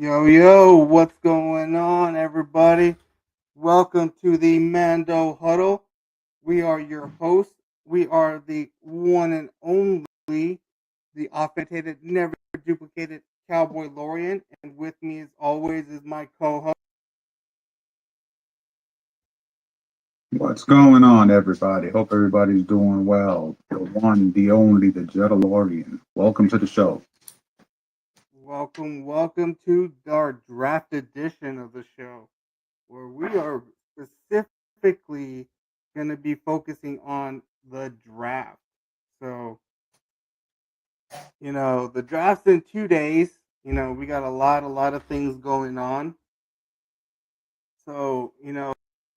Yo, what's going on, everybody? Welcome to the Mando Huddle. We are your hosts. We are the one and only, the authenticated, never duplicated Cowboy Lorian. And with me, as always, is my co host. What's going on, everybody? Hope everybody's doing well. The one, the only, the Jedalorian. Welcome to the show. Welcome to our draft edition of the show, where we are specifically going to be focusing on the draft. So, the draft's in 2 days. We got a lot of things going on. So,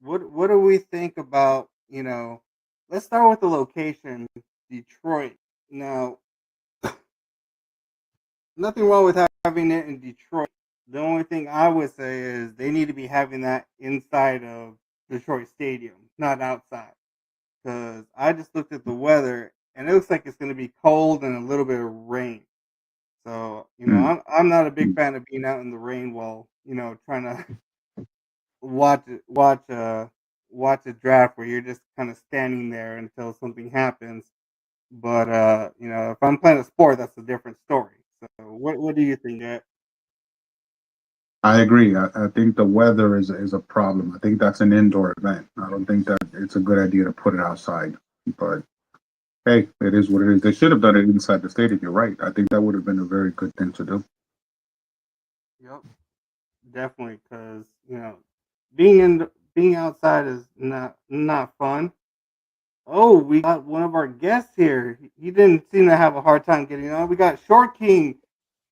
what do we think about, let's start with the location, Detroit. Now, nothing wrong with having it in Detroit. The only thing I would say is they need to be having that inside of Detroit Stadium, not outside. Because I just looked at the weather and it looks like it's going to be cold and a little bit of rain. So, Mm, I'm not a big mm. fan of being out in the rain while, trying to watch a draft where you're just kind of standing there until something happens. But if I'm playing a sport, that's a different story. So, what do you think? I agree. I think the weather is a problem. I think that's an indoor event. I don't think that it's a good idea to put it outside. But hey, it is what it is. They should have done it inside the stadium. You're right. I think that would have been a very good thing to do. Yep, definitely, because being outside is not fun. Oh, we got one of our guests here. He didn't seem to have a hard time getting on. We got Short King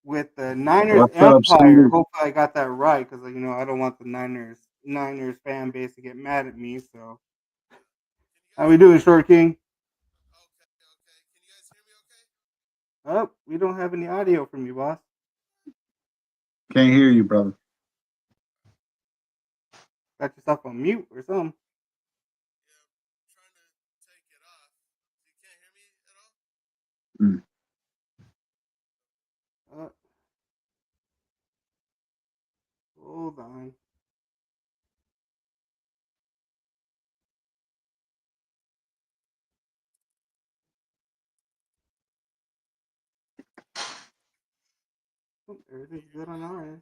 with the Niners What's up, Empire. Steve? Hopefully, I got that right because I don't want the Niners fan base to get mad at me. So, how we doing, Short King? Oh, we don't have any audio from you, boss. Can't hear you, brother. Got yourself on mute or something. Mm. Uh, hold on. Oh, everything's good on our end.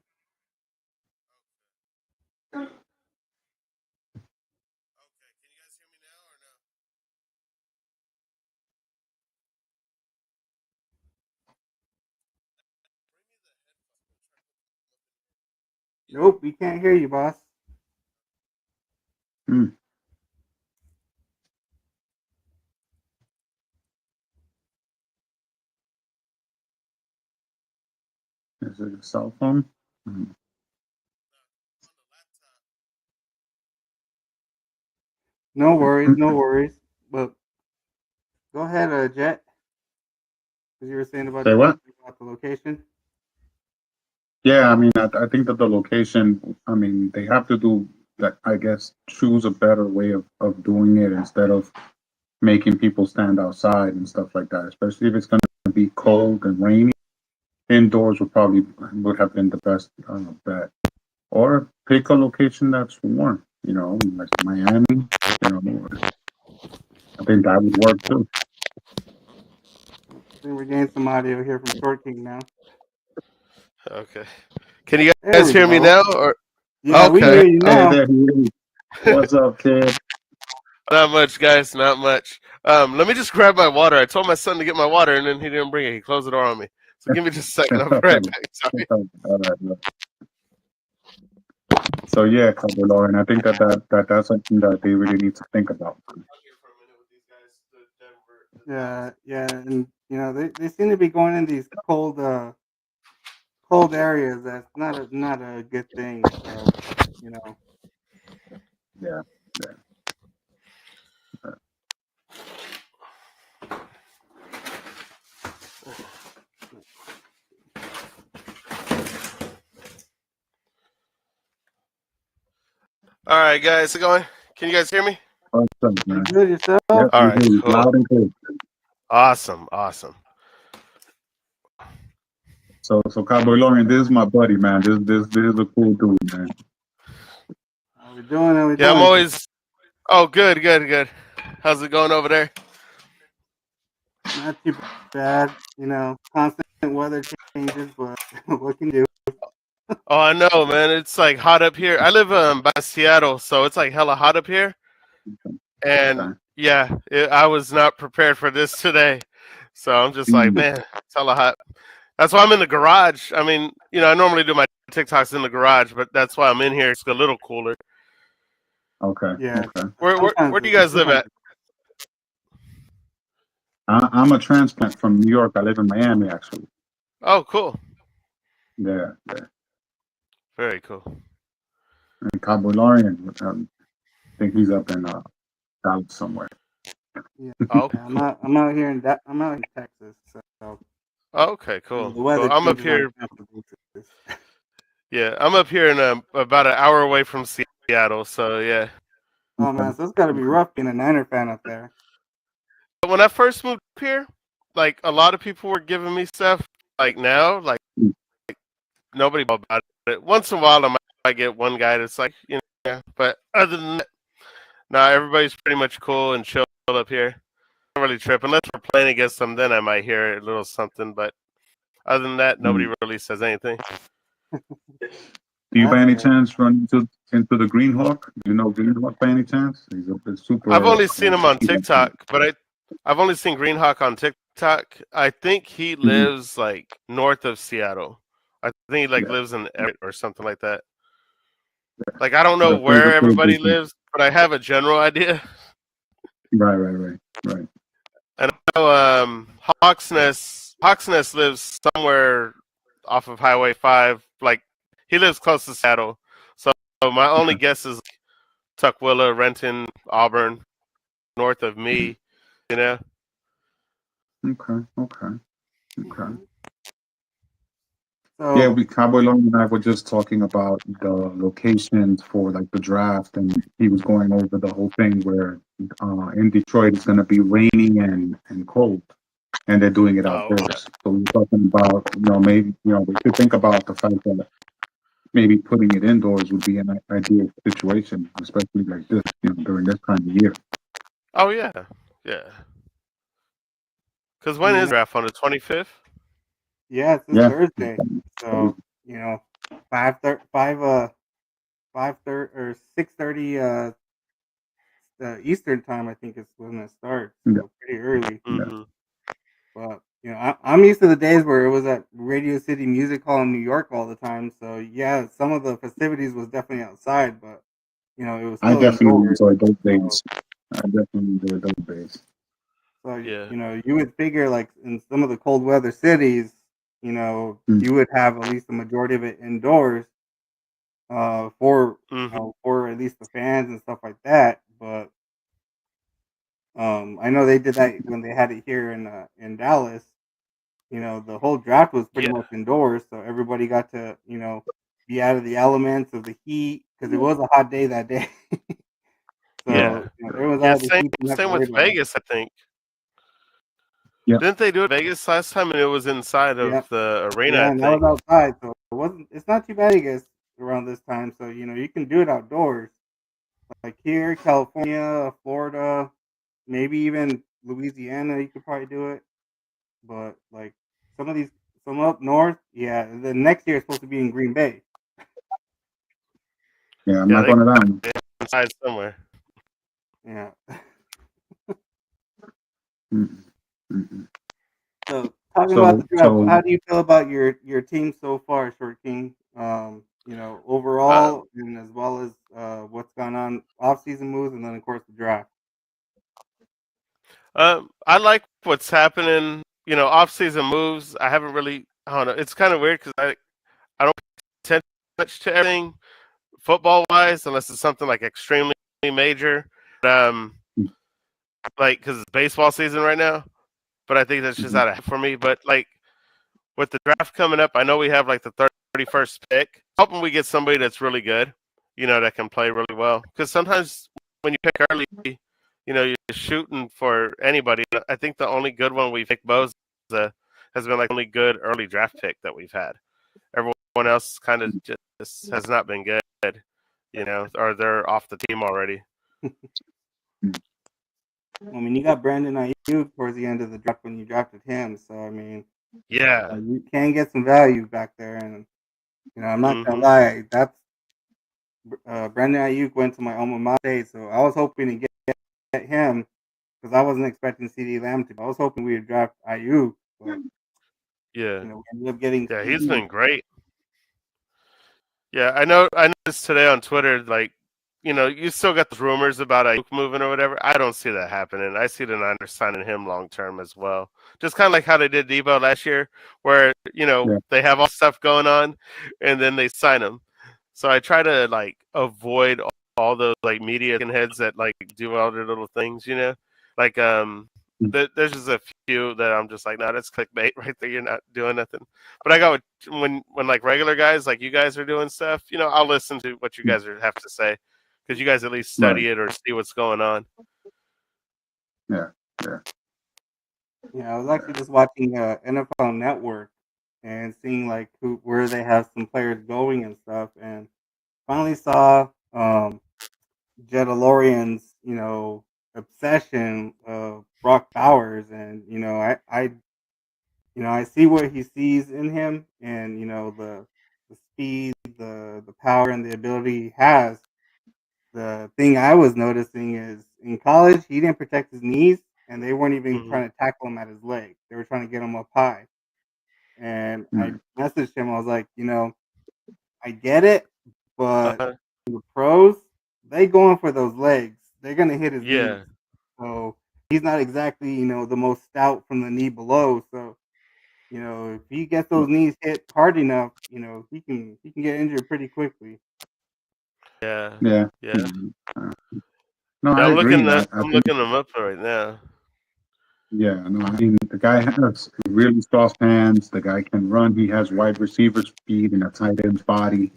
Nope, we can't hear you, boss. Mm. Is it a cell phone? Mm. No worries, no worries. But go ahead, Jet, because you were saying Say what? about the location. Yeah, I mean, I think that the location, I mean, they have to do that, I guess, choose a better way of doing it instead of making people stand outside and stuff like that, especially if it's going to be cold and rainy. Indoors would have been the best bet. Or pick a location that's warm, like Miami, I think that would work too. I think we're getting some audio here from Short King now. Okay. Can you There guys we hear me go. now? Or Yeah, we can okay. hear you Hey now. there, he is. What's up, kid? Not much, guys. Not much. Let me just grab my water. I told my son to get my water, and then he didn't bring it. He closed the door on me. So give me just a second. I'll be right back. Sorry. All right. So yeah, Couple Lauren, I think that's something that they really need to think about. Yeah, and they seem to be going in these cold areas. That's not a good thing. So you know, Yeah, yeah. All right, guys. Going? Can you guys hear me? What's up, you man? good yourself? Yep, All we right. hear you Cool. loud and clear. Awesome. Awesome. So Cowboy Lauren, this is my buddy, man. This is a cool dude, man. How we doing? How we Yeah, I'm doing? always. Oh, good, good, good. How's it going over there? Not too bad. Constant weather changes, but what can you do? Oh, I know, man. It's like hot up here. I live by Seattle, so it's like hella hot up here. And Okay. yeah, I was not prepared for this today. So I'm just like, Mm, man, it's hella hot. That's why I'm in the garage. I mean, I normally do my TikToks in the garage, but that's why I'm in here. It's a little cooler. okay. Yeah. Okay. Where do you guys live at? I'm a transplant from New York. I live in Miami, actually. Oh, cool. Yeah, yeah. Very cool. And Cowboy Lauren, I think he's up in Dallas somewhere. Yeah. Oh, Yeah. cool. I'm out here in I'm out in Texas, so Okay, cool. the Cool. weather I'm up changes on here. a campus basis. Yeah, I'm up here in about an hour away from Seattle. So yeah. Oh man, so it's got to be rough being a Niner fan up there. When I first moved here, like a lot of people were giving me stuff. Like now, like nobody know about it. Once in a while, I might get one guy that's like, yeah. But other than that, nah, everybody's pretty much cool and chill up here. I don't really trip unless we're playing against them. Then I might hear a little something. But other than that, nobody Mm. really says anything. Do you by That's any good. chance run into the Green Hawk? Do you know Green Hawk by any chance? He's a I've super. only seen him on TikTok, but I've only seen Greenhawk on TikTok. I think he Mhm. lives like north of Seattle. I think he like Yeah, lives in Everett or something like that. Like I don't know that plays a where pretty everybody decent. lives, but I have a general idea. Right, right, right, right. And I know Hawksnest lives somewhere off of Highway 5. Like he lives close to Seattle. So my only Okay. guess is Tukwila, Renton, Auburn, north of Mhm. me, you know? Okay, okay, okay. Mhm. Yeah, So, we Cowboy Long and I were just talking about the locations for like the draft, and he was going over the whole thing where in Detroit it's going to be raining and cold, and they're doing it Oh, okay. outdoors. So we're talking about, maybe we could think about the fact that maybe putting it indoors would be an ideal situation, especially like this, during this time of year. Oh yeah, yeah. Because when is yeah, draft on the 25th? yeah, it's this Yeah. Thursday. So, 5:30 or 6:30 Eastern time, I think is when it starts. Yeah. So pretty early. Yeah. Mm-hmm. But I'm used to the days where it was at Radio City Music Hall in New York all the time. So yeah, some of the festivities was definitely outside, but it was I still definitely indoors. enjoyed those So, days. I definitely enjoyed those days. so Yeah. you would figure like in some of the cold weather cities, Mm. you would have at least the majority of it indoors, for Mm-hmm. for at least the fans and stuff like that. But I know they did that when they had it here in Dallas. The whole draft was pretty Yeah. much indoors, so everybody got to, be out of the elements of the heat because it was a hot day that day. Yeah. So everyone's Yeah. out of the Same. heat, didn't have to Same worry with about it. Vegas. I think. Yeah. Didn't they do it in Vegas last time, and it was inside Yeah, of the arena? yeah, I and that was think. outside, so it wasn't. It's not too bad, I guess, around this time. So you can do it outdoors, like here, California, Florida, maybe even Louisiana. You could probably do it, but like some of these, some up north, yeah. The next year is supposed to be in Green Bay. Yeah. I'm Yeah, not they going to that one. inside somewhere. Yeah. Mm. Mm. So talking about the So, draft, so how do you feel about your team so far, Short King? Uh, Overall, and as well as what's gone on off season moves, and then of course the draft. I like what's happening. Off-season moves. I haven't really. I don't know. It's kind of weird because I don't pay attention much to everything football-wise unless it's something like extremely major. Um, like because it's baseball season right now. But I think that's just Mhm. out of for me. But like with the draft coming up, I know we have like the 31st pick. Hoping we get somebody that's really good, that can play really well. Because sometimes when you pick early, you're shooting for anybody. I think the only good one we picked Bo's has been like the only good early draft pick that we've had. Everyone else kind of just has not been good, or they're off the team already. I mean, you got Brandon Ayuk towards the end of the draft when you drafted him, so I mean, Yeah. you can get some value back there, and I'm not gonna Mm-hmm. lie, that's Brandon Ayuk went to my alma mater, so I was hoping to get him because I wasn't expecting CD Lamb to. I was hoping we would draft Ayuk, but Yeah. we ended up getting Yeah, he's CD. been great. Yeah, I noticed today on Twitter, like, you still got the rumors about Ayuk moving or whatever. I don't see that happening. I see the Niners signing him long term as well. Just kind of like how they did Debo last year, where Yeah. they have all stuff going on, and then they sign him. So I try to like avoid all those like media heads that like do all their little things, like there's just a few that I'm just like, no, that's clickbait right there. You're not doing nothing. But I got when like regular guys like you guys are doing stuff, I'll listen to what you guys have to say because you guys at least Right. study it or see what's going on. Yeah. Yeah. I was actually just watching NFL Network and seeing like where they have some players going and stuff, and finally saw Jedalorian's obsession of Brock Bowers, and I see what he sees in him, and the speed, the power, and the ability he has. The thing I was noticing is in college he didn't protect his knees, and they weren't even Mm-hmm. trying to tackle him at his leg. They were trying to get him up high. And I Right. messaged him. I was like, I get it, but Uh-huh. the pros, they going for those legs. They're gonna hit his knees. Yeah. So he's not exactly, the most stout from the knee below. So, if he gets those knees hit hard enough, he can get injured pretty quickly. Yeah. Yeah. Yeah. No, Yeah. I agree. I I'm think, looking them up right now. yeah, no, I mean, the guy has really soft hands. The guy can run. He has wide receiver speed and a tight end's body.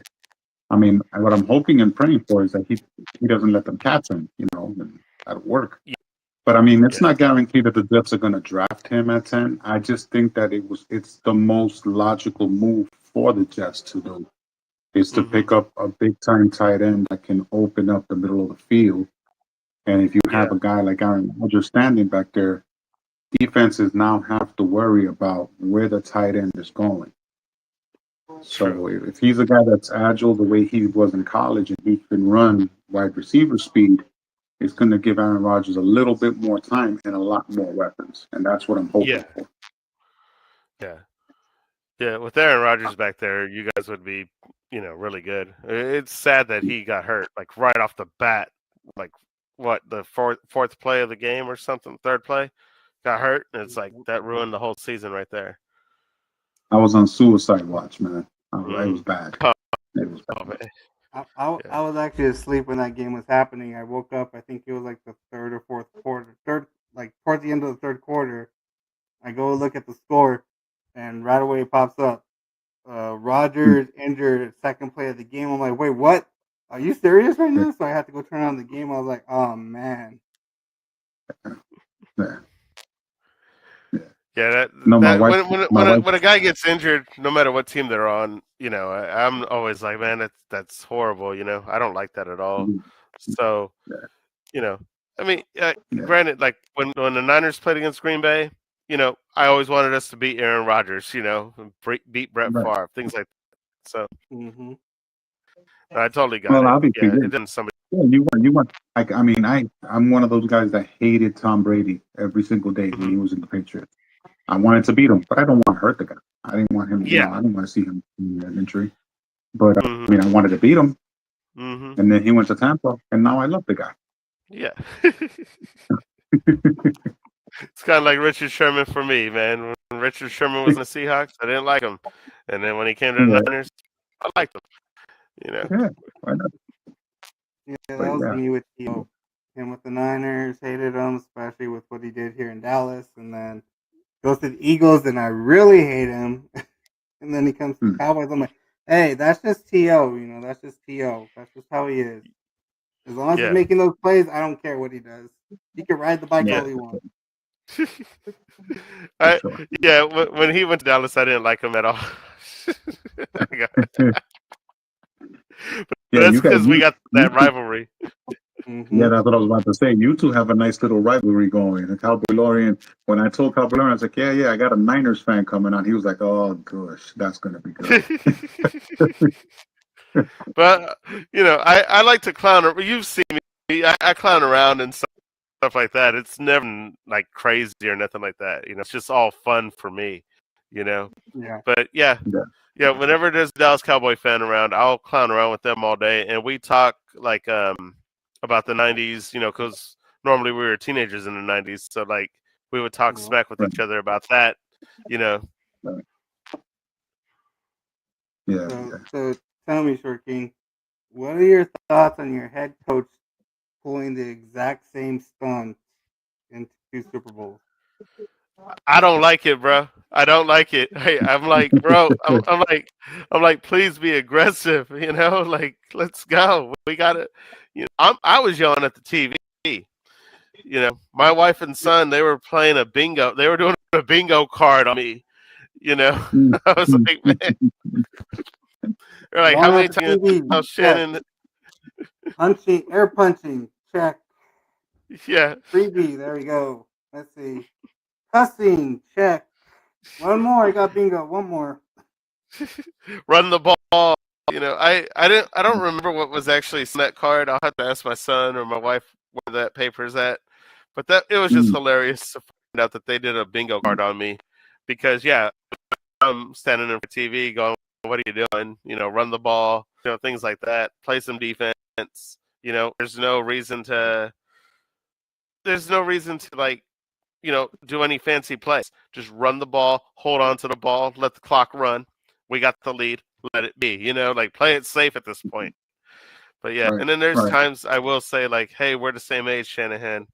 I mean, what I'm hoping and praying for is that he doesn't let them catch him, and that'll work. But I mean, it's Yeah. not guaranteed that the Jets are going to draft him at 10. I just think that it's the most logical move for the Jets to do is to Mm-hmm. pick up a big time tight end that can open up the middle of the field. And if you have Yeah. a guy like Aaron Rodgers standing back there, defenses now have to worry about where the tight end is going. True. So if he's a guy that's agile the way he was in college and he can run wide receiver speed, it's going to give Aaron Rodgers a little bit more time and a lot more weapons. And that's what I'm hoping Yeah. for. Yeah. Yeah, with Aaron Rodgers back there, you guys would be, really good. It's sad that he got hurt, like right off the bat, like what the fourth play of the game or something, third play, got hurt, and it's like that ruined the whole season right there. I was on suicide watch, man. It was Mm. bad. Oh, It was oh, bad. man. I Yeah. was actually asleep when that game was happening. I woke up. I think it was like the third or fourth quarter. Like towards the end of the third quarter. I go look at the score, and right away it pops up. Rogers injured second play of the game. I'm like, wait, what? Are you serious right now? So I had to go turn on the game. I was like, oh man. Yeah. Yeah, No, my that wife, my wife, when a guy gets injured, no matter what team they're on, I'm always like, man, that's horrible. I don't like that at all. So, you know, I mean, yeah, granted, like when the Niners played against Green Bay, I always wanted us to beat Aaron Rodgers, and beat Brett right. Favre, things like that. So Mm-hmm. I totally got Well, it. obviously, Yeah, yeah. it didn't somebody. Yeah, you want. Like, I mean, I'm one of those guys that hated Tom Brady every single day when Mm-hmm. he was in the Patriots. I wanted to beat him, but I don't want to hurt the guy. I didn't want him, Yeah. I didn't want to see him in an injury. But Mm-hmm. I mean, I wanted to beat him, Mm-hmm. and then he went to Tampa, and now I love the guy. Yeah. It's kind of like Richard Sherman for me, man. When Richard Sherman was in the Seahawks, I didn't like him, and then when he came to the Yeah, Niners, I liked him. yeah, why not? Yeah, that But was yeah, me with him with the Niners. Hated him, especially with what he did here in Dallas, and then goes to the Eagles, and I really hate him. And then he comes to the hmm, Cowboys. I'm like, hey, that's just To. That's just To. That's just how he is. As long as he's Yeah, making those plays, I don't care what he does. He can ride the bike yeah, all he wants. I, sure. yeah, when he went to Dallas, I didn't like him at all. But Yeah, that's you got because we got you that two. rivalry. Yeah, Mm-hmm. that's what I was about to say. You two have a nice little rivalry going. And Cowboy Lorian, when I told Cowboy Lorian, I was like, yeah, I got a Niners fan coming on. He was like, oh, gosh, that's going to be good. But I like to clown. You've seen me. I clown around and stuff like that. It's never like crazy or nothing like that. It's just all fun for me. You know. Yeah. But yeah, Yeah. yeah. Whenever there's a Dallas Cowboy fan around, I'll clown around with them all day, and we talk like about the '90s. Because normally we were teenagers in the '90s, so like we would talk Well, smack with Right, each other about that. You know. right. Yeah, so yeah. so tell me, Short King, what are your thoughts on your head coach pulling the exact same stunt in two Super Bowls? I don't like it, bro. I don't like it. Hey, I'm like, bro. I'm like, please be aggressive. Like, let's go. We got to. I was yelling at the TV. My wife and son, they were playing a bingo. They were doing a bingo card on me. Mm, I was mm, like, mm, man. mm, They're like, how Yelling many at the times TV, tell check. Shannon? Punching, air punching, check. Yeah, Freebie, there we go. Let's see. Cussing, check. One more, I got bingo. One more. run the ball. I don't remember what was actually on that card. I'll have to ask my son or my wife where that paper's at. But that it was just mm, hilarious to find out that they did a bingo card on me, because yeah, I'm standing in front of TV going, "What are you doing? Run the ball, things like that. Play some defense. There's no reason to. There's no reason to like do any fancy plays. Just run the ball, hold on to the ball, let the clock run. We got the lead. Let it be. Like play it safe at this point. But yeah, right, and then there's right. times I will say like, hey, we're the same age, Shanahan.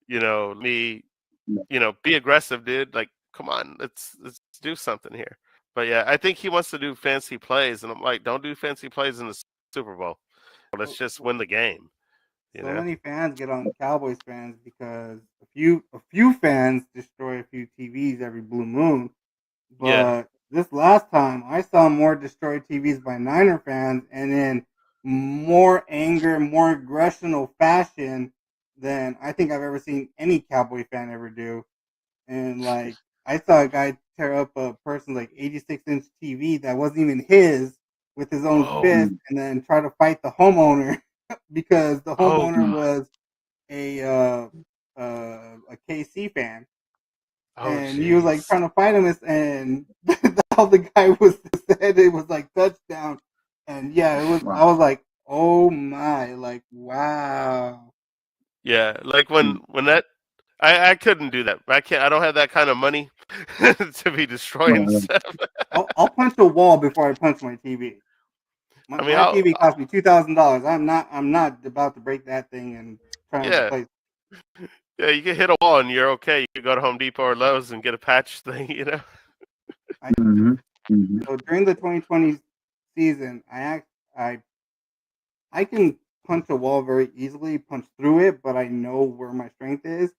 Me, Yeah. be aggressive, dude. Like, come on, let's do something here. But yeah, I think he wants to do fancy plays, and I'm like, don't do fancy plays in the Super Bowl. Let's So, just win the game. You so know? many fans get on Cowboys fans because a few fans destroy a few TVs every blue moon. Yeah. But this last time, I saw more destroyed TVs by Niner fans, and in more anger, more aggressional fashion than I think I've ever seen any Cowboy fan ever do. And like, I saw a guy tear up a person's like 86-inch TV that wasn't even his with his own Oh. fist, Mm, and then try to fight the homeowner because the Oh. homeowner mm, was a a KC fan, Oh. and he was like Jeez. trying to fight him, and all the guy was said it was like touchdown, and yeah, it was. I wow. was like, oh my, like wow. Yeah. Like Mm, when that I couldn't do that. I can't. I don't have that kind of money to be destroying right, stuff. I'll punch a wall before I punch my TV. My, I mean, my TV cost me $2,000. I'm not about to break that thing and try and yeah, replace. yeah. You can hit a wall and you're okay. You can go to Home Depot or Lowe's and get a patch thing. I mm-hmm, mm-hmm, So during the 2020 season, I can punch a wall very easily, punch through it, but I know where my strength is.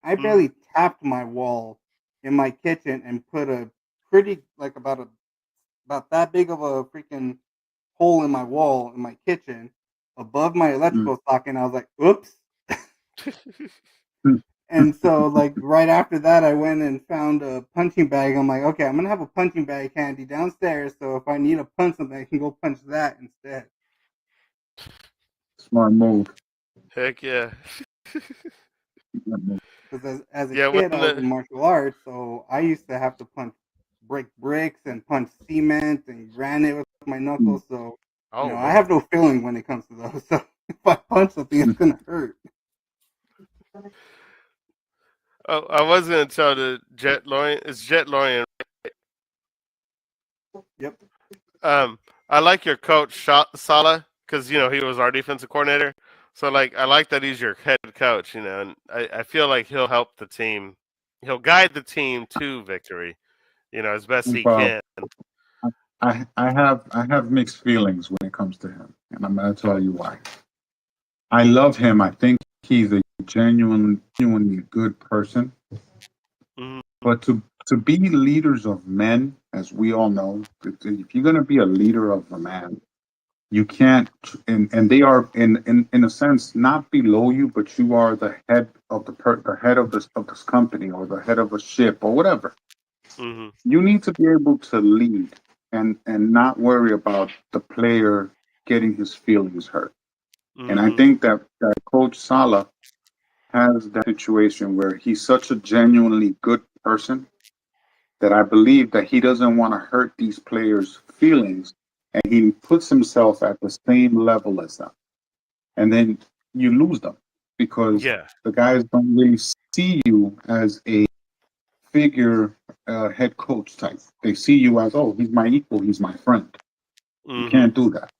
I Mm. barely tapped my wall in my kitchen and put a pretty like about that big of a freaking hole in my wall in my kitchen above my mm, electrical socket. And I was like, oops. mm. And so, like, right after that, I went and found a punching bag. I'm like, okay, I'm going to have a punching bag handy downstairs. So if I need to punch something, I can go punch that instead. Smart move. Heck yeah, Smart move. Because as a yeah. When kid, I was in the martial arts. So I used to have to break bricks and punch cement and granite with my Mm, knuckles. So, oh I man, have no feeling when it comes to those. So if I punch something, it's mm. going to hurt. oh, I was gonna tell the Jet Lorian. It's Jet Lorian. Yep. I like your coach Sala, because he was our defensive coordinator. So like, I like that he's your head coach. And I feel like he'll help the team. He'll guide the team to victory. As best he Well, can. I have mixed feelings when it comes to him, and I'm gonna tell you why. I love him. I think he's a genuinely good person. Mhm. But to be leaders of men, as we all know, if you're going to be a leader of a man, you can't, and they are in a sense not below you, but you are the head of the head of this company or the head of a ship or whatever. Mhm. You need to be able to lead and not worry about the player getting his feelings hurt. And I Mhm. think that Coach Sala has that situation where he's such a genuinely good person that I believe that he doesn't want to hurt these players' feelings, and he puts himself at the same level as them. And then you lose them because Yeah. the guys don't really see you as a figure head coach type. They see you as, oh, he's my equal, he's my friend. You Mhm. can't do that.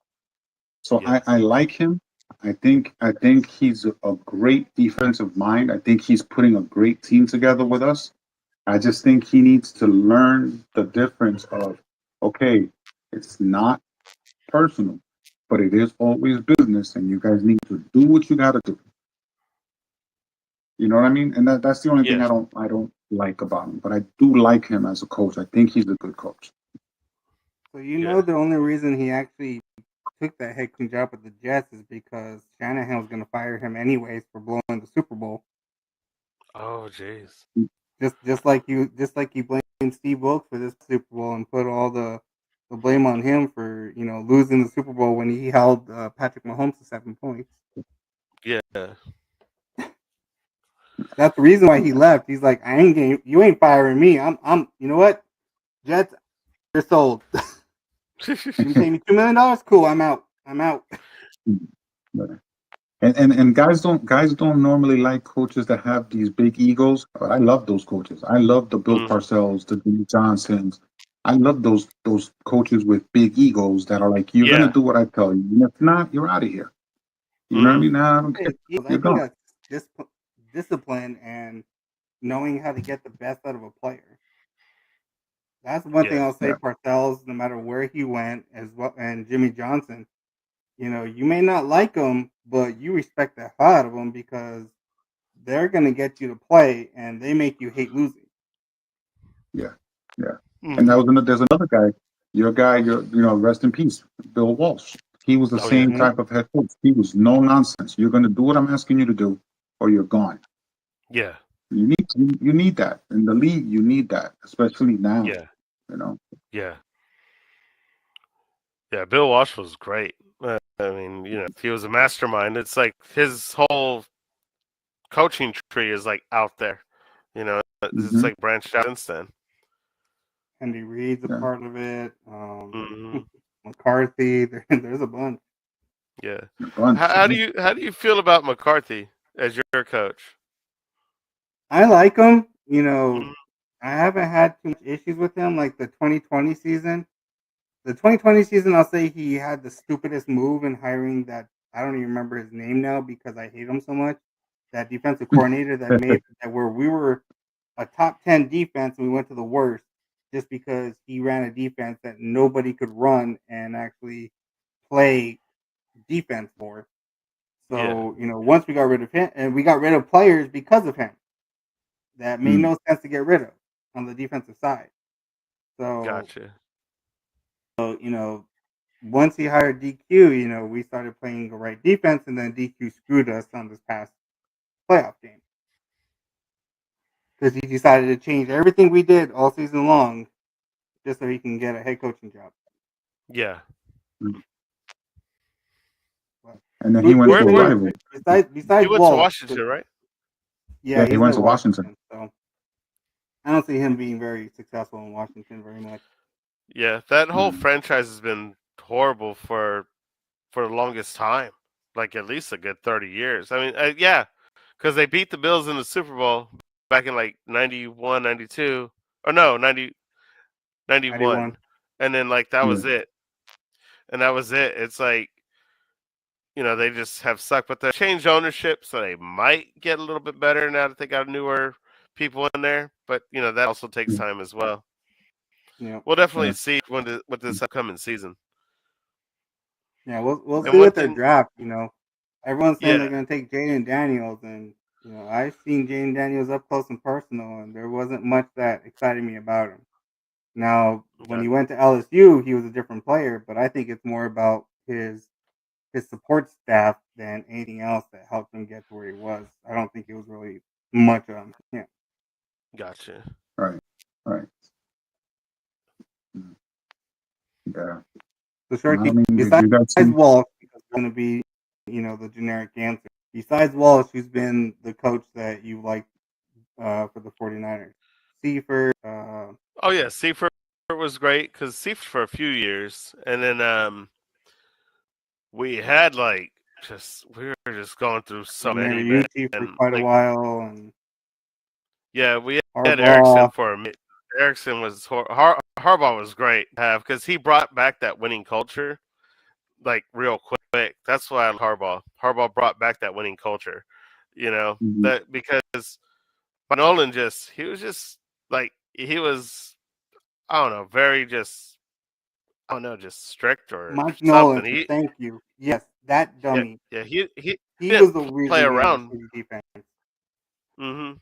So Yeah. I like him. I think he's a great defensive mind. I think he's putting a great team together with us. I just think he needs to learn the difference of, okay, it's not personal, but it is always business, and you guys need to do what you got to do. You know what I mean? And that's the only thing Yeah. I don't like about him. But I do like him as a coach. I think he's a good coach. So you know Yeah. the only reason he actually took that head coaching job at the Jets is because Shanahan was going to fire him anyways for blowing the Super Bowl. Oh, jeez. Just like you blamed Steve Wilkes for this Super Bowl and put all the blame on him for losing the Super Bowl when he held Patrick Mahomes to 7 points. Yeah. That's the reason why he left. He's like, you ain't firing me. You know what, Jets, you're sold. You can pay me $2 million. Cool, I'm out. I'm out. And guys don't normally like coaches that have these big egos, but I love those coaches. I love the Bill Mhm. Parcells, the Jimmy Johnsons. I love those coaches with big egos that are like, you're gonna Yeah. do what I tell you, and if not, you're out of here. You know what I Mhm. mean? Nah, I don't care. I You're think gone. that's discipline and knowing how to get the best out of a player. That's one thing Yeah. I'll say. Yeah. Parcells, no matter where he went, as well, and Jimmy Johnson. You may not like them, but you respect the hell out of them because they're going to get you to play, and they make you hate losing. Yeah. Yeah. And Mhm. there's another guy, your guy, rest in peace, Bill Walsh. He was the Oh yeah. same Hmm. type of head coach. He was no nonsense. You're gonna do what I'm asking you to do, or you're gone. Yeah. You need that in the league. You need that, especially now. Yeah. You know. Yeah. Yeah. Bill Walsh was great. I mean, he was a mastermind. It's like his whole coaching tree is like out there. It's Hmm. like branched out since then. Andy Reid's a Yeah. part of it. Hmm. McCarthy, there's a bunch. Yeah. A bunch. How do you feel about McCarthy as your coach? I like him. Mhm. I haven't had too much issues with him. Like the 2020 season. The 2020 season, I'll say he had the stupidest move in hiring that I don't even remember his name now because I hate him so much. That defensive coordinator that made that where we were a top 10 defense and we went to the worst just because he ran a defense that nobody could run and actually play defense for. Yeah. So, once we got rid of him and we got rid of players because of him that made Mm. no sense to get rid of on the defensive side. So, Gotcha. once he hired DQ, we started playing the right defense, and then DQ screwed us on this past playoff game because he decided to change everything we did all season long just so he can get a head coaching job. Yeah. But And then he who, went who's to Where a where bigger? rival. he Besides went to Walsh, Washington, right? yeah, Yeah, he he's went at to Washington. Washington, so I don't see him being very successful in Washington very much. Yeah. That whole Mm. franchise has been horrible for the longest time, like at least a good 30 years. I mean, yeah, because they beat the Bills in the Super Bowl back in like 91, 92, or no, 90, 91, 91. and then like that Yeah. was it, and that was it. It's like they just have sucked, but they changed ownership, so they might get a little bit better now that they got newer people in there. But that also takes Yeah. time as well. Yeah, We'll definitely Yeah. see with this upcoming season. yeah, we'll And see one with their thing, draft. Everyone's saying yeah, they're going to take Jaden Daniels, and I've seen Jaden Daniels up close and personal, and there wasn't much that excited me about him. Now, when he went to LSU, he was a different player, but I think it's more about his support staff than anything else that helped him get to where he was. I don't think it was really much on him. Gotcha. Right. Right. Yeah. So, Sharky, I mean, did besides you guys see? Walsh, because going to be, the generic answer. Besides Walsh, who's been the coach that you like for the 49ers? Seifert. Oh yeah, Seifert was great because Seifert for a few years, and then we had we were just going through so many, man. Mariucci for And quite a while, and yeah, we had Erickson Harbaugh. for a minute. Erickson was Harbaugh was great to have because he brought back that winning culture like real quick. That's why I like Harbaugh. Harbaugh brought back that winning culture, Mhm. that because Nolan he was I don't know very just I don't know just strict or Mike Nolan, something. He thank you. Yes, that yeah dummy. yeah he He was didn't the play reason we had a around. shitty defense. hmm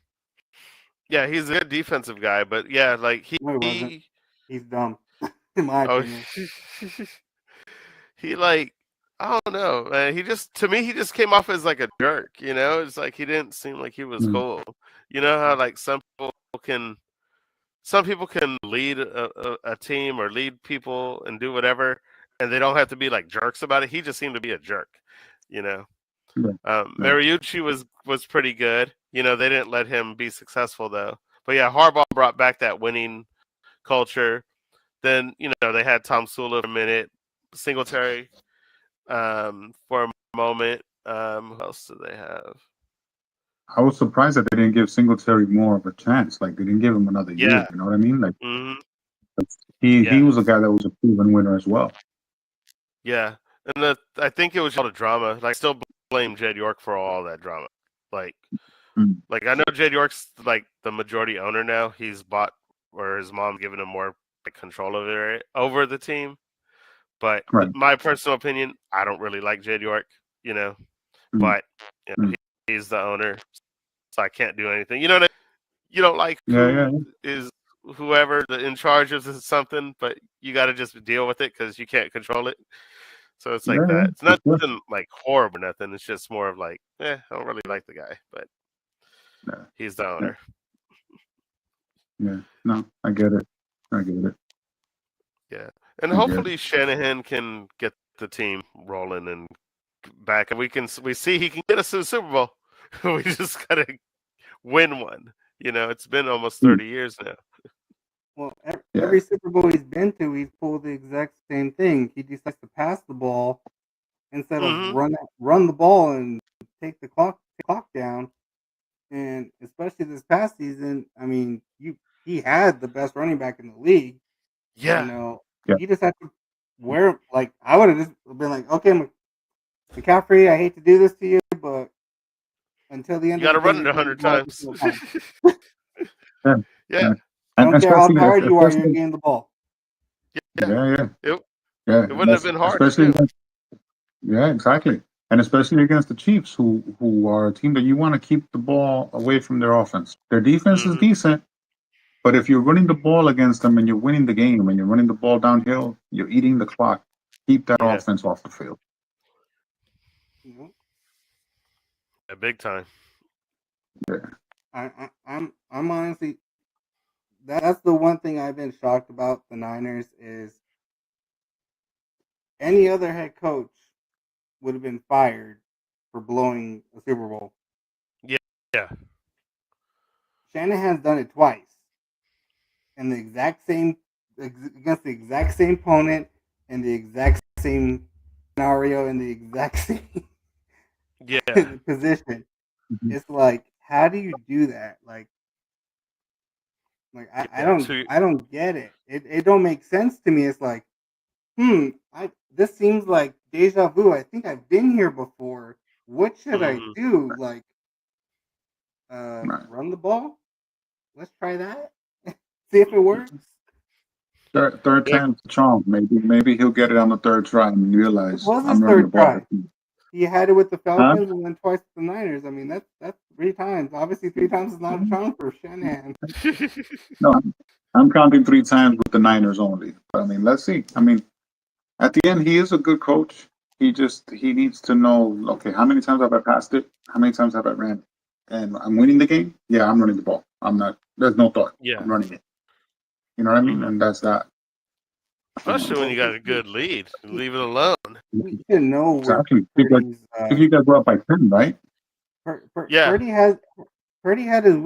Yeah, he's a good defensive guy, but yeah, like No, he wasn't. he He's dumb, in my oh opinion. he like I don't know, man. He just to me he just came off as like a jerk, It's like he didn't seem like he was Mm. cool. You know how like some people can lead a team or lead people and do whatever, and they don't have to be like jerks about it. He just seemed to be a jerk, you know. Yeah. Yeah. Mariucci was pretty good. They didn't let him be successful though. But yeah, Harbaugh brought back that winning culture. Then they had Tom Sula for a minute, Singletary for a moment. Who else do they have? I was surprised that they didn't give Singletary more of a chance. Like they didn't give him another year. Yeah. You know what I mean? Like hmm he Yeah. was a guy that was a proven winner as well. Yeah. And I think it was all the drama. Like, I still blame Jed York for all that drama. Like, Mm. like I know Jed York's like the majority owner now. He's bought, or his mom's given him more control over the team. But Right. my personal opinion, I don't really like Jed York. Mm. But Mm. he's the owner, so I can't do anything. You don't like Yeah. who Yeah. is whoever in charge of something, but you got to just deal with it because you can't control it. So it's like Yeah. Yeah. that. It's For not sure. nothing like horrible, nothing. It's just more of like, I don't really like the guy, but Yeah. he's the Yeah. owner. Yeah. No, I get it. I get it. Yeah, and I get it. hopefully Shanahan can get the team rolling and back, and we see he can get us to the Super Bowl. We just gotta win one. It's been almost Mm. 30 years now. Well, Yeah. every Super Bowl he's been to, he's pulled the exact same thing. He decides to pass the ball instead of hmm run the ball and take the clock down. And especially this past season, I mean, he had the best running back in the league. Yeah, Yeah. He just had to wear like I would have just been like, okay, McCaffrey, I hate to do this to you, but until the you end of got the to day, run it you're getting the 100 ball every times. single time. Yeah. Yeah, Yeah. I And don't care how especially, tired you are, you're especially, getting the ball. yeah. yeah, yeah, It yeah. it And wouldn't have that's been hard to especially, do. yeah, exactly. And especially against the Chiefs, who are a team that you want to keep the ball away from their offense. Their defense is hmm decent, but if you're running the ball against them and you're winning the game and you're running the ball downhill, you're eating the clock. Keep that Yeah, offense off the field. You know, big time. Yeah. I'm honestly that's the one thing I've been shocked about the Niners is any other head coach would have been fired for blowing a Super Bowl. Yeah, yeah, Shanahan's done it twice in the exact same against the exact same opponent in the exact same scenario in the exact same yeah, position. Mhm. It's like, how do you do that? Like yeah. So I don't get it. It don't make sense to me. It's like, I this seems like deja vu. I think I've been here before. What should I mhm. do? Like, Right. run the ball? Let's try that. See if it works. Third Yeah, time's the charm. Maybe he'll get it on the third try and It realize was his I'm running the third ball try. this time. He had it with the Huh? Falcons and then twice with the Niners. I mean, that's 3 times. Obviously, 3 times is not a charm for Shanahan. No, I'm counting 3 times with the Niners only. But I mean, let's see. I mean, at the end, he is a good coach. He needs to know, okay, how many times have I passed it? How many times have I ran it? And I'm winning the game. Yeah, I'm running the ball. I'm not. There's no thought. Yeah. I'm running it. You know what I mean? Mhm. And that's that. Especially when you got a good lead. Leave it alone. You should know where Exactly. Purdy's. If you guys go up by 10, right? Yeah. Purdy had his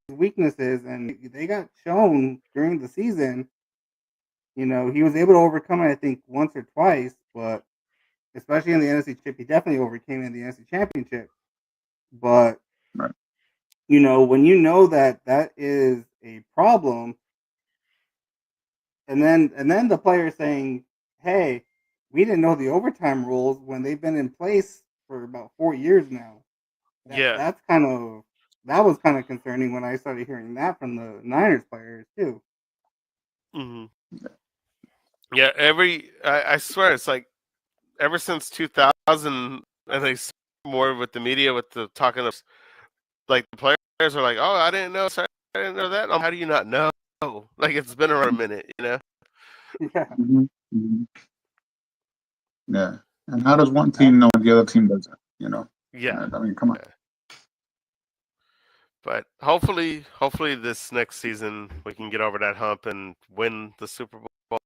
weaknesses, and they got shown during the season. You know, he was able to overcome it, I think, once or twice, but especially in the NFC Chip, he definitely overcame it in the NFC Championship. But Right. you know, when you know that is a problem, and then the player saying, "Hey, we didn't know the overtime rules when they've been in place for about 4 years now." Yeah. That was kind of concerning when I started hearing that from the Niners players too. Mhm. Yeah. I swear it's like ever since 2000, and they more with the media with the talking of like the players are like, oh, I didn't know, sorry, I didn't know that. How do you not know? Like it's been around a minute, you know? Yeah, Hmm. Hmm. Yeah. And how does one that, team know when the other team doesn't? You know? Yeah. I mean, come on. Yeah. But hopefully this next season we can get over that hump and win the Super Bowl.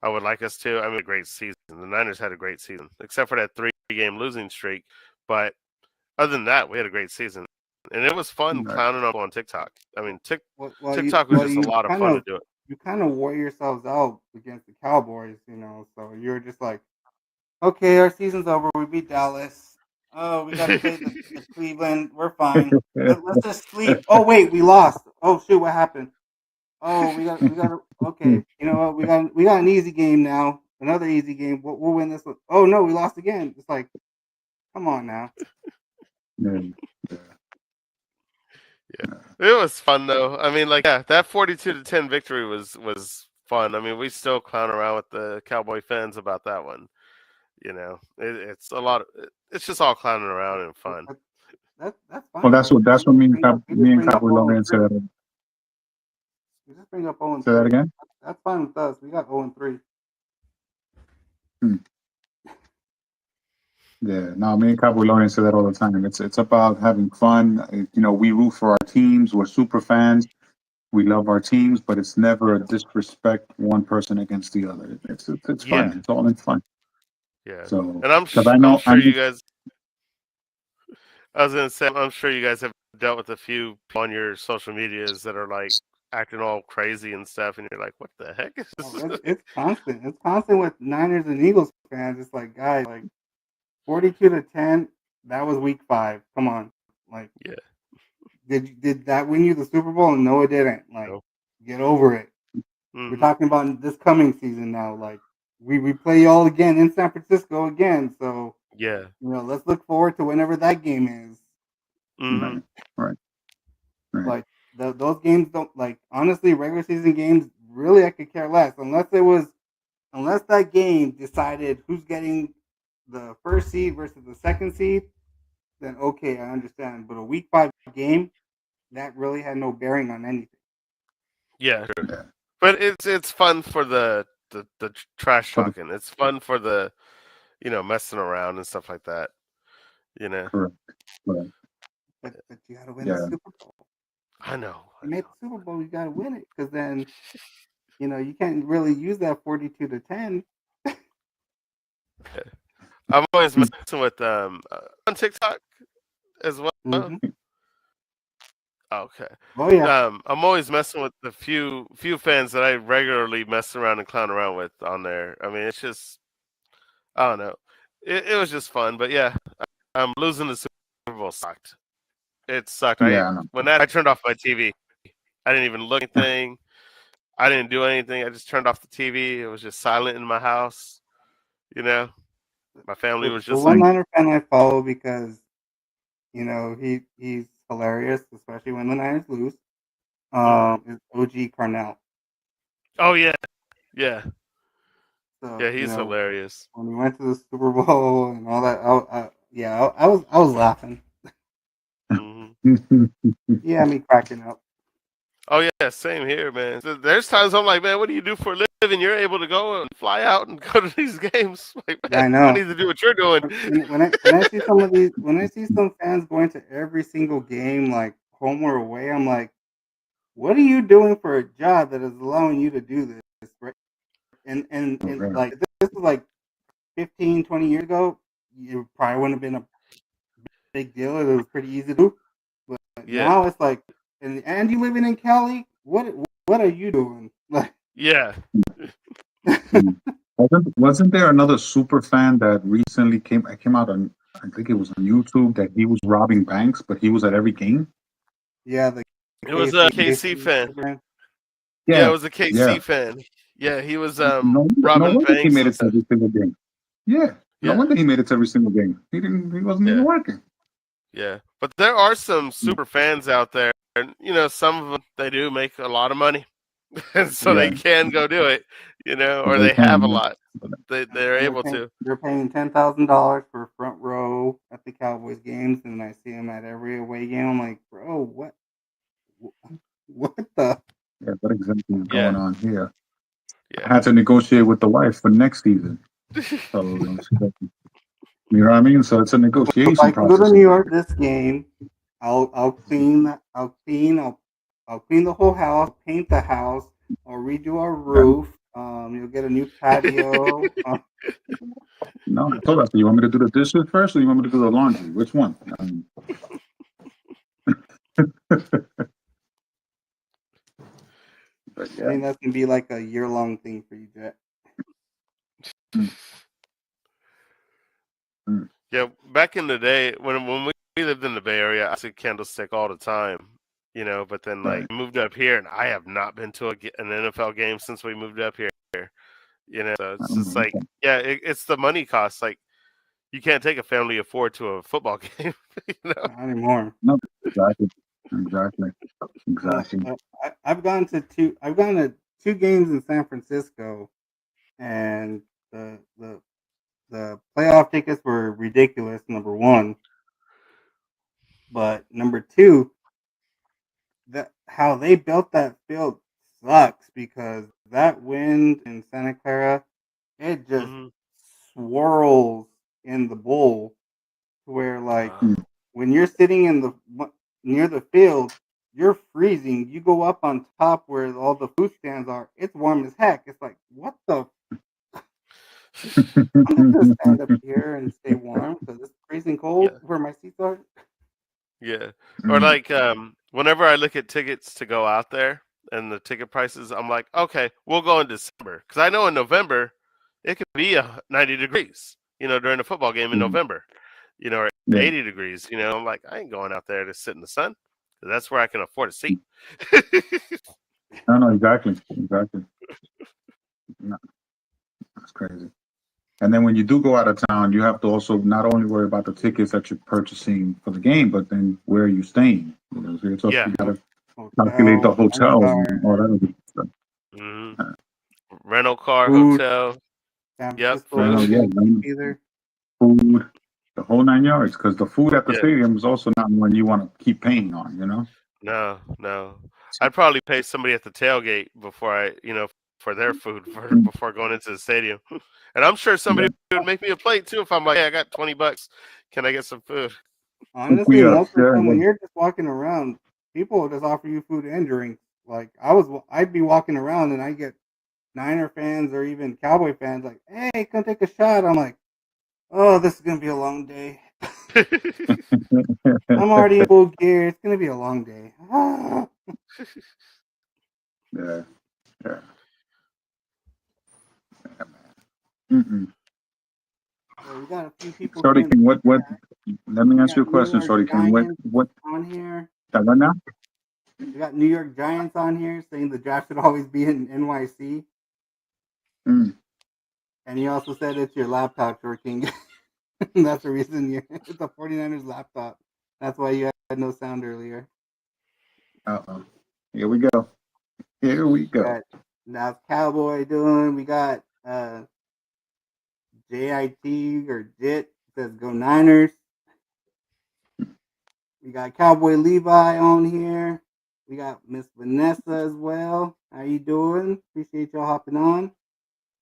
I would like us to. I mean, a great season. The Niners had a great season, except for that 3-game losing streak. But other than that, we had a great season, and it was fun Right. clowning up on TikTok. I mean, you TikTok was just a lot of fun to do it. you kind of wore yourselves out against the Cowboys, you know. So you're just like, okay, our season's over. We beat Dallas. Oh, we got to play the Cleveland. We're fine. Let's just sleep. Oh wait, we lost. Oh shoot, what happened? Oh, we got okay. You know what? We got an easy game now. Another easy game. We'll win this one. Oh no, we lost again. It's like, come on now. Yeah. It was fun though. I mean, like yeah, that 42-10 victory was fun. I mean, we still clown around with the Cowboy fans about that one. You know, it's a lot. It's just all clowning around and fun. That's Well, fine. that's But what me and we just bring up Cowboy 0 and Logan 3. said. We just bring up 0 and Say that 3. again. That's fine with us. We got 0 and 3. Hmm. Yeah, no, me and Cowboy Logan say that all the time. It's about having fun. You know, we root for our teams. We're super fans. We love our teams, but it's never a disrespect one person against the other. It's fun. Yeah, It's all in fun. yeah. So, And because I'm I sure know, you guys. I was gonna say I'm sure you guys have dealt with a few on your social medias that are like acting all crazy and stuff, and you're like, what the heck is Oh, this? it's constant. It's constant with Niners and Eagles fans. It's like, guys, like 42-10. That was week 5. Come on, like Yeah. did that win you the Super Bowl? No, it didn't. Like, No. get over it. We're Mm-hmm. talking about this coming season now. Like, we play y'all again in San Francisco again. So Yeah. you know, let's look forward to whenever that game is. Mm-hmm. right, right, right. Like those games don't like honestly regular season games. Really, I could care less unless that game decided who's getting the first seed versus the second seed. Then okay, I understand. But a week 5 game that really had no bearing on anything. Yeah. True. Yeah, But it's fun for the trash for the talking. It's fun for the messing around and stuff like that. You know. correct, correct. But you got to win the Yeah, Super Bowl. I know. You made the Super Bowl, you got to win it because then you know you can't really use that 42-10. I'm always messing with on TikTok as well. Mm-hmm. Okay. Oh yeah. I'm always messing with the few fans that I regularly mess around and clown around with on there. I mean, it's just I don't know. It was just fun, but yeah, losing the Super Bowl sucked. It sucked. yeah, I know. When I turned off my TV, I didn't even look at anything. I didn't do anything. I just turned off the TV. It was just silent in my house. You know, my family was The just one like, Niner fan I follow because you know he's hilarious, especially when the Niners lose. mm. Is OG Carnell. Oh yeah, yeah, So yeah. you He's know hilarious. when we went to the Super Bowl and all that, I was laughing. Hmm Yeah, me cracking up. Oh yeah, same here, man. There's times I'm like, man, what do you do for a living? You're able to go and fly out and go to these games. Like, Yeah, man, I I know. need to do what you're doing. When I see some of these, when I see some fans going to every single game, like home or away, I'm like, what are you doing for a job that is allowing you to do this? Right? And Okay. like, if this was like 15, 20 years ago, you probably wouldn't have been a big deal. It was pretty easy to do. But Yeah, now it's like, and you living in Cali, what are you doing? Like, yeah, Mm. Wasn't there another super fan that recently came out on, I think it was on YouTube, that he was robbing banks, but he was at every game? yeah, the it was a KC KC fan. Superman. Yeah, it Yeah, was a yeah. KC fan. Yeah, he was No robbing wonder he banks made and it to stuff. every single game. Yeah, no Yeah, wonder he made it to every single game. He wasn't even yeah, working. yeah. But there are some Mm. super fans out there, and some of them they do make a lot of money, and so they Yeah, can go do it, or they they have a can. lot. They're And able to. they're paying $10,000 for front row at the Cowboys games, and I see them at every away game. I'm like, bro, what the? Yeah, what exactly is Yeah, going on here? I yeah. had to negotiate with the wife for next season. So, you know what I mean? So it's a If I negotiation can go to process New over York this game, I'll clean that. I'll clean the whole house, paint the house, I'll redo our there. Okay? roof. You'll get a new patio. No, I told her, so you want me to do the dishes first or you want me to do the laundry? Which one? But I yeah. think that's gonna be like a year-long thing for you, Jet. Mm, mm, Yeah, back in the day when we lived in the Bay Area, I see Candlestick all the time. But then like right. moved up here, and I have not been to an NFL game since we moved up here. So it's just like, Okay. yeah, it's the money cost. Like you can't take a family of four to a football game. Not anymore. No, exactly. Exactly. Exactly. I've gone to two. I've gone to two games in San Francisco, and the playoff tickets were ridiculous. Number one, but number two, that how they built that field sucks because that wind in Santa Clara, it just Hmm. swirls in the bowl to where like Mm. when you're sitting in the near the field, you're freezing. You go up on top where all the food stands are. It's warm as heck. It's like what the. I'm not gonna stand up here and stay warm because it's freezing cold Yeah, where my seats are. yeah. Or Mm. like whenever I look at tickets to go out there and the ticket prices, I'm like, okay, we'll go in December because I know in November it could be 90 degrees. During a football game in Mm. November. Or Yeah. 80 degrees. I'm like, I ain't going out there to sit in the sun. That's where I can afford a seat. No, no, exactly. Exactly. No, that's crazy. And then when you do go out of town, you have to also not only worry about the tickets that you're purchasing for the game, but then where are you staying? So Yeah. you got Yep. to calculate the Hotel, hotel rental and all that other stuff. Hmm. Uh, Rental car, food. hotel. San Yep. Francisco rental, Food. yeah, isn't cheap either. food, the whole 9 yards. Because the food at the Yeah. stadium is also not one you want to keep paying on. No, no. I'd probably pay somebody at the tailgate before for their food Mm. before going into the stadium. And I'm sure Yeah, somebody would make me a plate too if I'm like, hey, I got $20. Can I get some food? hook Honestly, me up. most of the Yeah, time yeah. when you're just walking around, people will just offer you food and drinks. Like I'd be walking around and I get Niner fans or even Cowboy fans like, "Hey, come take a shot." I'm like, "Oh, this is gonna be a long day. I'm already in full gear. It's gonna be a long day." Yeah, yeah. Mm-mm. So we got a few people Shorty here in the King, what? chat. Let me We ask you got a New question, York Shorty King. Giants What? on here. What now? We got New York Giants on here saying the draft should always be in NYC. Mm. And he also said it's your laptop, working. That's the reason it's a 49ers laptop. That's why you had no sound earlier. Uh-oh. Here we go. Here we We go. got now Cowboy doing. We got JIT or JIT says go Niners. We got Cowboy Levi on here. We got Miss Vanessa as well. How you doing? Appreciate y'all hopping on.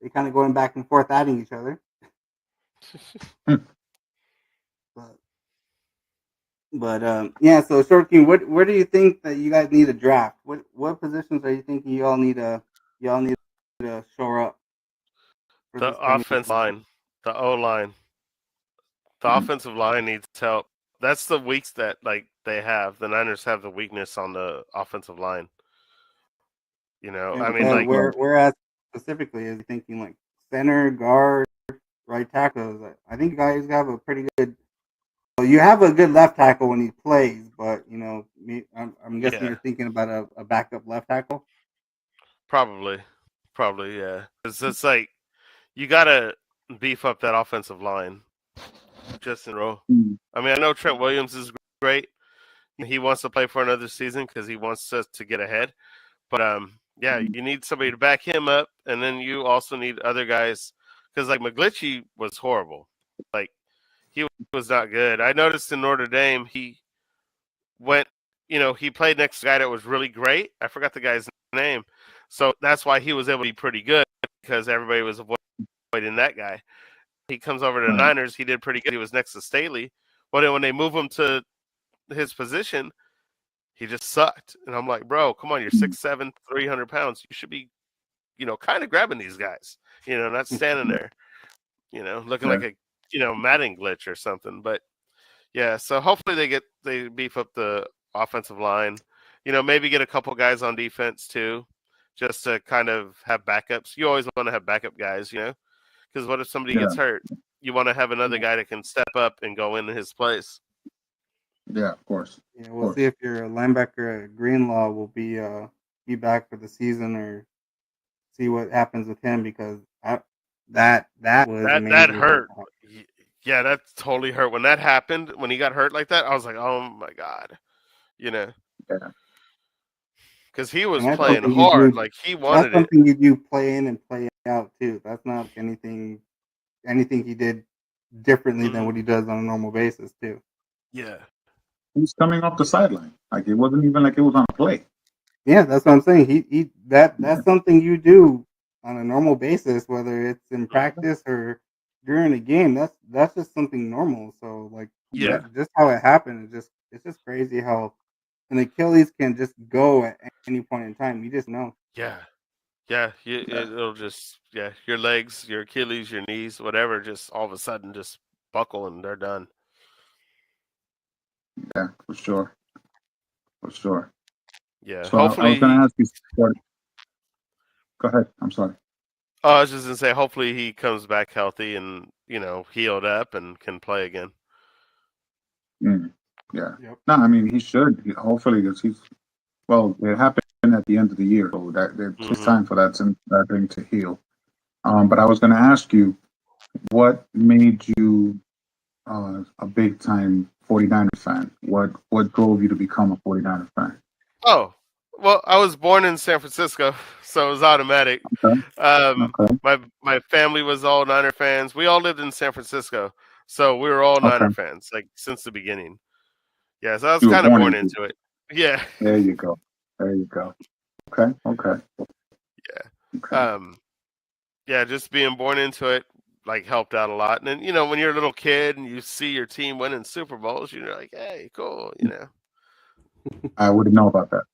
They kind of going back and forth adding each other. But yeah. So Short King, where do you think that you guys need a draft? What positions are you thinking y'all need to shore up for The this coming offense season? line, the O line, the offensive line needs help. That's the weeks that like they have. The Niners have the weakness on the offensive line. You know, I mean, And like whereas specifically is he thinking like center, guard, right tackles? I think you guys have a pretty good. Well, you have a good left tackle when he plays, but I'm guessing yeah, you're thinking about a backup left tackle. probably, probably, yeah. It's like you gotta beef up that offensive line just in a row. Mm. I mean, I know Trent Williams is great. He wants to play for another season because he wants us to get ahead. But yeah, you need somebody to back him up, and then you also need other guys because like McGlinchey was horrible. Like he was not good. I noticed in Notre Dame he went, he played next to a guy that was really great. I forgot the guy's name, so that's why he was able to be pretty good because everybody was avoiding that guy. He comes over to the Right. Niners. He did pretty good. He was next to Staley, but then when they move him to his position, he just sucked. And I'm like, bro, come on, you're Mm. 6'7", 300 pounds. You should be, kind of grabbing these guys, not standing there, looking Yeah. like a, Madden glitch or something. But yeah, so hopefully they beef up the offensive line, maybe get a couple guys on defense too, just to kind of have backups. You always want to have backup guys, because what if somebody Yeah. gets hurt? You want to have another Yeah, guy that can step up and go in his place. Yeah. Of course. yeah. Of We'll see course. if your linebacker Greenlaw will be back for the season, or see what happens with him because that was That major. hurt. Yeah, that totally hurt. When that happened, when he got hurt like that, I was like, oh my god, you know, Yeah. because he And was that's playing something you hard, do. like he That's wanted it. something you do play in and play out too. That's not anything he did differently than what Mm, he does on a normal basis too. yeah. He's coming off the sideline. Like it wasn't even like it was on a play. Yeah, that's what I'm saying. He Yeah. that's something you do on a normal basis, whether it's in Hmm. practice or during a game. That's just something normal. So like Yeah, Yeah. that, just how it happened. It's just crazy how an Achilles can just go at any point in time. You just know. yeah, yeah. Yeah. It'll just, yeah, your legs, your Achilles, your knees, whatever, just all of a sudden just buckle and they're done. Yeah. For sure. For sure. Yeah. So I was Hopefully going he. to ask you. Go ahead. I'm sorry. Oh, I was just gonna say, hopefully he comes back healthy and healed up and can play again. Mm. Yeah. Yep. No, I mean he should. Hopefully, because he's well. It happened at the end of the year, so that it takes Hmm. time for that thing to heal. But I was going to ask you, what made you a big time 49er fan? What drove you to become a 49er fan? Oh, well, I was born in San Francisco, so it was automatic. Okay. Okay. My family was all Niner fans. We all lived in San Francisco, so we were all Okay. Niner fans, like since the beginning. Yeah, so I was You were kind of born born into. into it. Yeah, There you go. There you go. Okay. Okay. yeah, Okay. yeah. Just being born into it like helped out a lot. And then when you're a little kid and you see your team winning Super Bowls, you're like, hey, cool. I wouldn't know about that.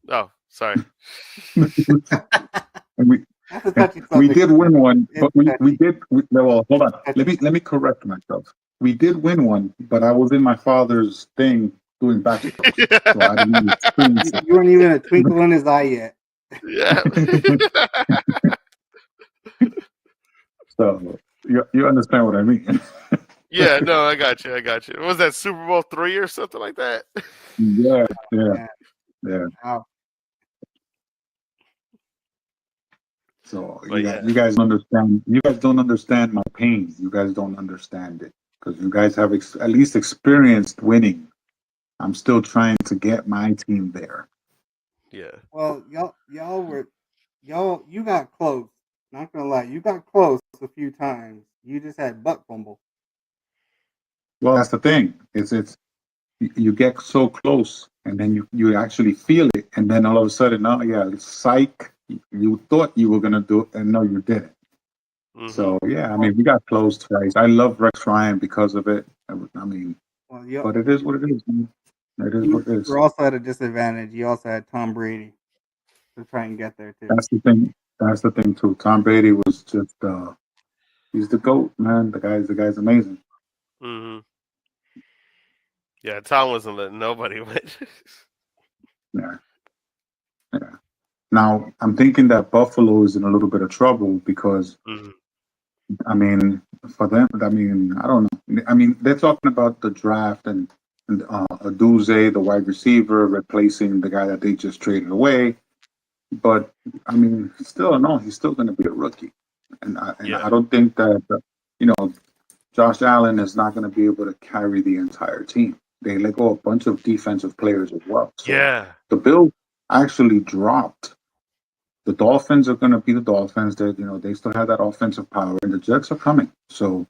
Oh, sorry. And That's a touchy we subject. did win one, It's but we touchy. did. Well, hold on. Touchy. Let me correct myself. We did win one, but I was in my father's thing doing backstrokes, so I didn't even experience You weren't even a twinkle in his eye yet. Yeah. it. So you understand what I mean? Yeah, no, I got you. I got you. Was that Super Bowl III or something like that? Yeah, yeah, Yeah. yeah. Wow. So But yeah, you guys understand. You guys don't understand my pain. You guys don't understand it because you guys have at least experienced winning. I'm still trying to get my team there. yeah, Well, you got close. Not gonna lie, you got close a few times. You just had butt fumble. Well, that's the thing. It's you get so close, and then you actually feel it, and then all of a sudden, oh yeah, psych, you thought you were gonna do it, and no, you didn't. Mm-hmm. So yeah, I mean, we got close twice. I love Rex Ryan because of it. I mean, Well, but it is what it is. Man. It is what it is. you're also at a disadvantage. You also had Tom Brady to try and get there too. That's the thing. That's the thing too. Tom Brady was just he's the GOAT, man. The guy's amazing. Mm-hmm. Yeah, Tom wasn't letting nobody win. Yeah. Yeah. Now I'm thinking that Buffalo is in a little bit of trouble because mm-hmm. I mean, for them, I mean, I don't know. I mean, they're talking about the draft and Aduze, the wide receiver, replacing the guy that they just traded away. But I mean, still, no, he's still going to be a rookie, and Yeah. I don't think that you know Josh Allen is not going to be able to carry the entire team. They let go a bunch of defensive players as well. So Yeah. the Bills actually dropped. The Dolphins are going to be the Dolphins. They still have that offensive power, and the Jets are coming. So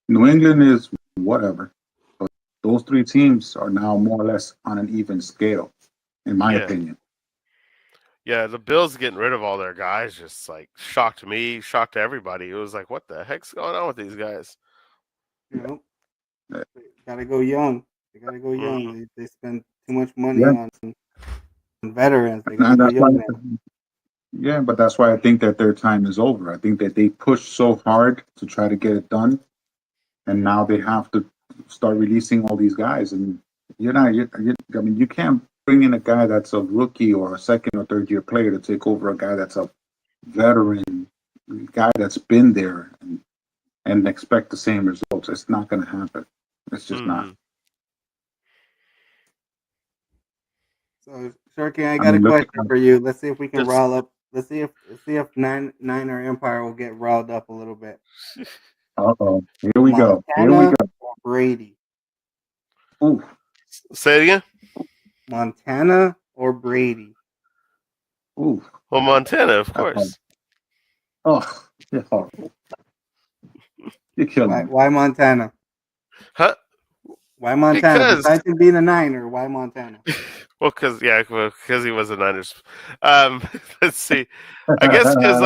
New England is whatever. But those three teams are now more or less on an even scale, in my Yeah. opinion. Yeah. The Bills getting rid of all their guys just like shocked me, shocked everybody. It was like, what the heck's going on with these guys? You know, Yeah. they gotta go young. They gotta go young. Mm-hmm. They spend too much money Yeah, on veterans. They gotta and go that's why. young now. Yeah, but that's why I think that their time is over. I think that they pushed so hard to try to get it done, and now they have to start releasing all these guys. And you're not. I mean, you can't bring in a guy that's a rookie or a second or third year player to take over a guy that's a veteran, guy that's been there, and expect the same results. It's not going to happen. It's just not. Mm-hmm. So, Shurkin, I I got a mean, look question for you. Let's see if we can Just rile up. Let's see if Niner Empire will get riled up a little bit. oh, here we go. Here we Montana go. or Brady? Ooh, say it again. Montana or Brady? ooh. Well, Montana, of That's hard. course. Oh, you're horrible. You're killing me. Why Montana? Huh? Why Montana? Because Besides him being a Niner, why Montana? well, because he was a Niners. Um, let's see. I guess because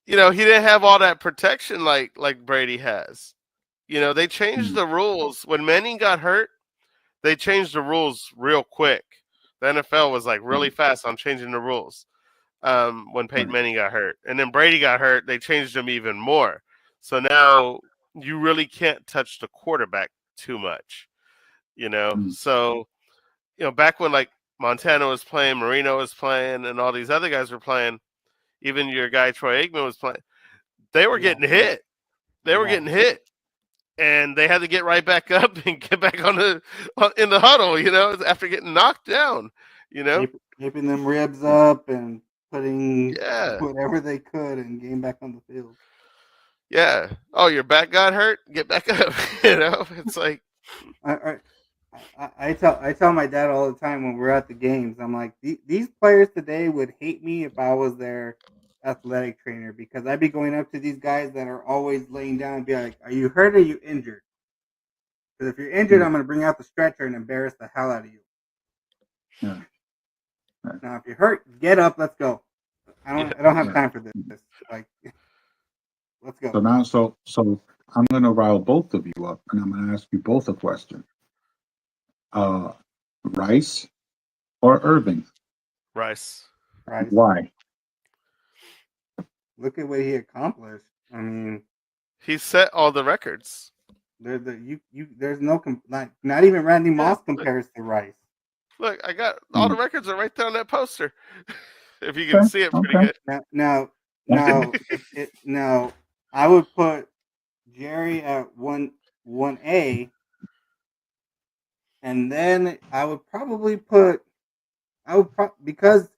he didn't have all that protection like Brady has. They changed the rules when Manning got hurt. They changed the rules real quick. The NFL was like really fast on changing the rules when Peyton Right. Manning got hurt, and then Brady got hurt. They changed them even more. So now you really can't touch the quarterback too much. Mm. So back when like Montana was playing, Marino was playing, and all these other guys were playing, even your guy Troy Aikman was playing, they were They got getting hit. hit. They were getting hit. And they had to get right back up and get back in the huddle, after getting knocked down, Keeping them ribs up and putting Yeah. whatever they could and getting back on the field. Yeah. Oh, your back got hurt? Get back up. It's like I tell my dad all the time when we're at the games. I'm like, these players today would hate me if I was their athletic trainer because I'd be going up to these guys that are always laying down and be like, "Are you hurt or are you injured?" Because if you're injured, Mm. I'm going to bring out the stretcher and embarrass the hell out of you. Yeah. Right. Now, if you're hurt, get up. Let's go. I don't have Yeah. time for this. Like, let's So go. now, so I'm going to rile both of you up, and I'm going to ask you both a question. Rice or Irving? Rice. Right? Why? Look at what he accomplished. I mean, He set all the records. there's no not even Randy Moss compares to Rice. Look, I got all the records are right there on that poster. If you can Okay. see it pretty Okay. good. Now, I would put Jerry at one A, and then I would probably put because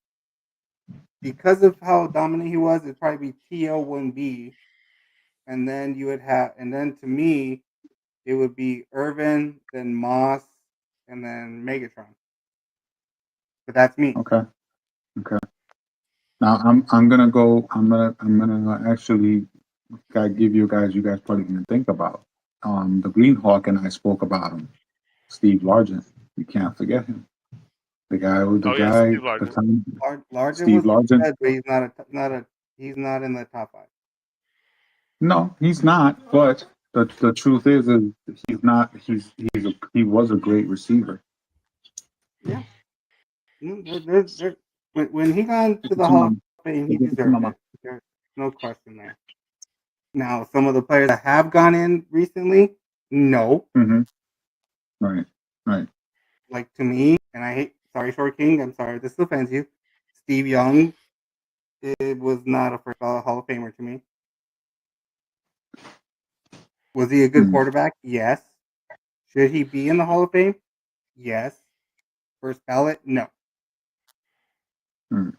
of how dominant he was, it'd probably be TL 1B, and then to me it would be Irvin, then Moss, and then Megatron. But that's me. Okay. Okay. Now I'm gonna go. I'm gonna actually give you guys. You guys probably didn't think about. The Green Hawk and I spoke about him. Steve Largent. You can't forget him. The guy with the Oh yeah, guy, Steve the Largent. time, Largent Steve was Largent. good, but he's not in the top five. No, he's not. But the truth is he's not. He was a great receiver. Yeah. When he got into the It's a Hall of mama. Fame, he It's a deserved mama. it. There's no question there. Now, some of the players that have gone in recently, no. Mm-hmm. Right. Right. Like to me, and I hate, sorry, Short King, I'm sorry if this offends you. Steve Young, it was not a first ballot Hall of Famer to me. Was he a good Mm. quarterback? Yes. Should he be in the Hall of Fame? Yes. First ballot? No. Mm.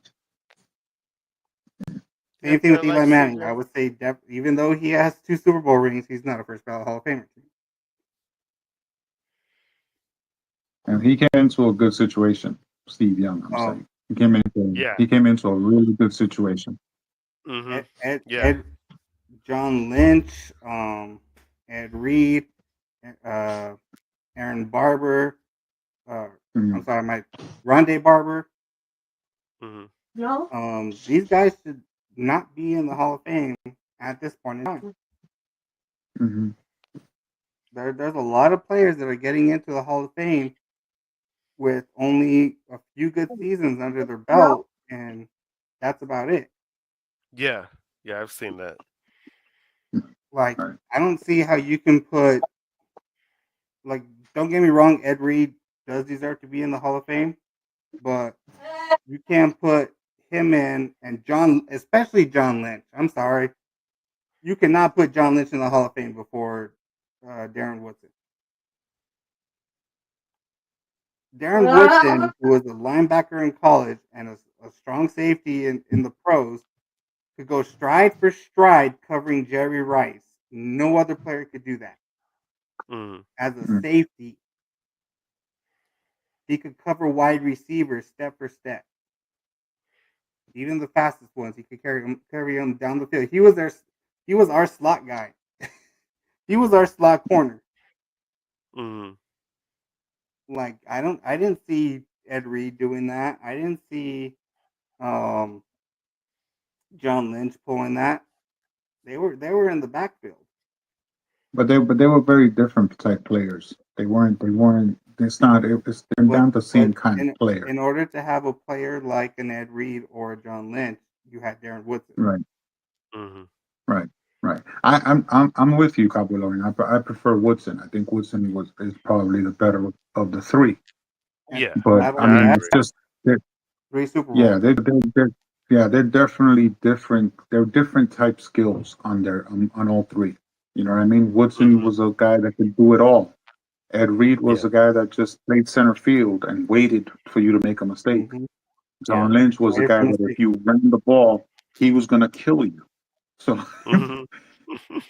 Same Yep, thing with I Eli like Steve Manning. I Young. would say, even though he has 2 Super Bowl rings, he's not a first ballot Hall of Famer to me. And he came into a good situation. Steve Young, I'm Um, saying he came into Yeah. a really good situation. Mm-hmm. Yeah. Ed, John Lynch, Ed Reed, uh, Aaron Barber. I'm Mm. sorry, my Rondé Barber. Mm-hmm. These guys should not be in the Hall of Fame at this point in time. Mm-hmm. There's a lot of players that are getting into the Hall of Fame with only a few good seasons under their belt, and that's about it. Yeah. Yeah, I've seen that. Like, Right. I don't see how you can put, like, don't get me wrong, Ed Reed does deserve to be in the Hall of Fame, but you can't put him in and especially John Lynch. I'm sorry. You cannot put John Lynch in the Hall of Fame before Darren Woodson. Darren Woodson, who was a linebacker in college and a strong safety in the pros, could go stride for stride covering Jerry Rice. No other player could do that. Mm-hmm. As a Mm. safety, he could cover wide receivers step for step. Even the fastest ones, he could carry them down the field. He was our slot guy. He was our slot corner. Mm-hmm. Like I didn't see Ed Reed doing that. I didn't see um, John Lynch pulling that. They were in the backfield. But they were very different type players. They weren't. It's not. They're But not the same but kind of player. in order to have a player like an Ed Reed or a John Lynch, you had Darren Woodson. Right. Mm-hmm. Right. Right. I'm with you, Cabo Loring. I prefer Woodson. I think Woodson is probably the better of the three. And Yeah. But not I Yeah, only I mean, that, it's agree. just that three Super yeah, Bowls. they're definitely different. They're different type skills on all three. You know what I mean? Woodson Mm-hmm. was a guy that could do it all. Ed Reed was Yeah. a guy that just played center field and waited for you to make a mistake. Mm-hmm. Yeah. John Lynch was a Waited for guy that if mistake. you ran the ball, he was going to kill you. So Mm-hmm.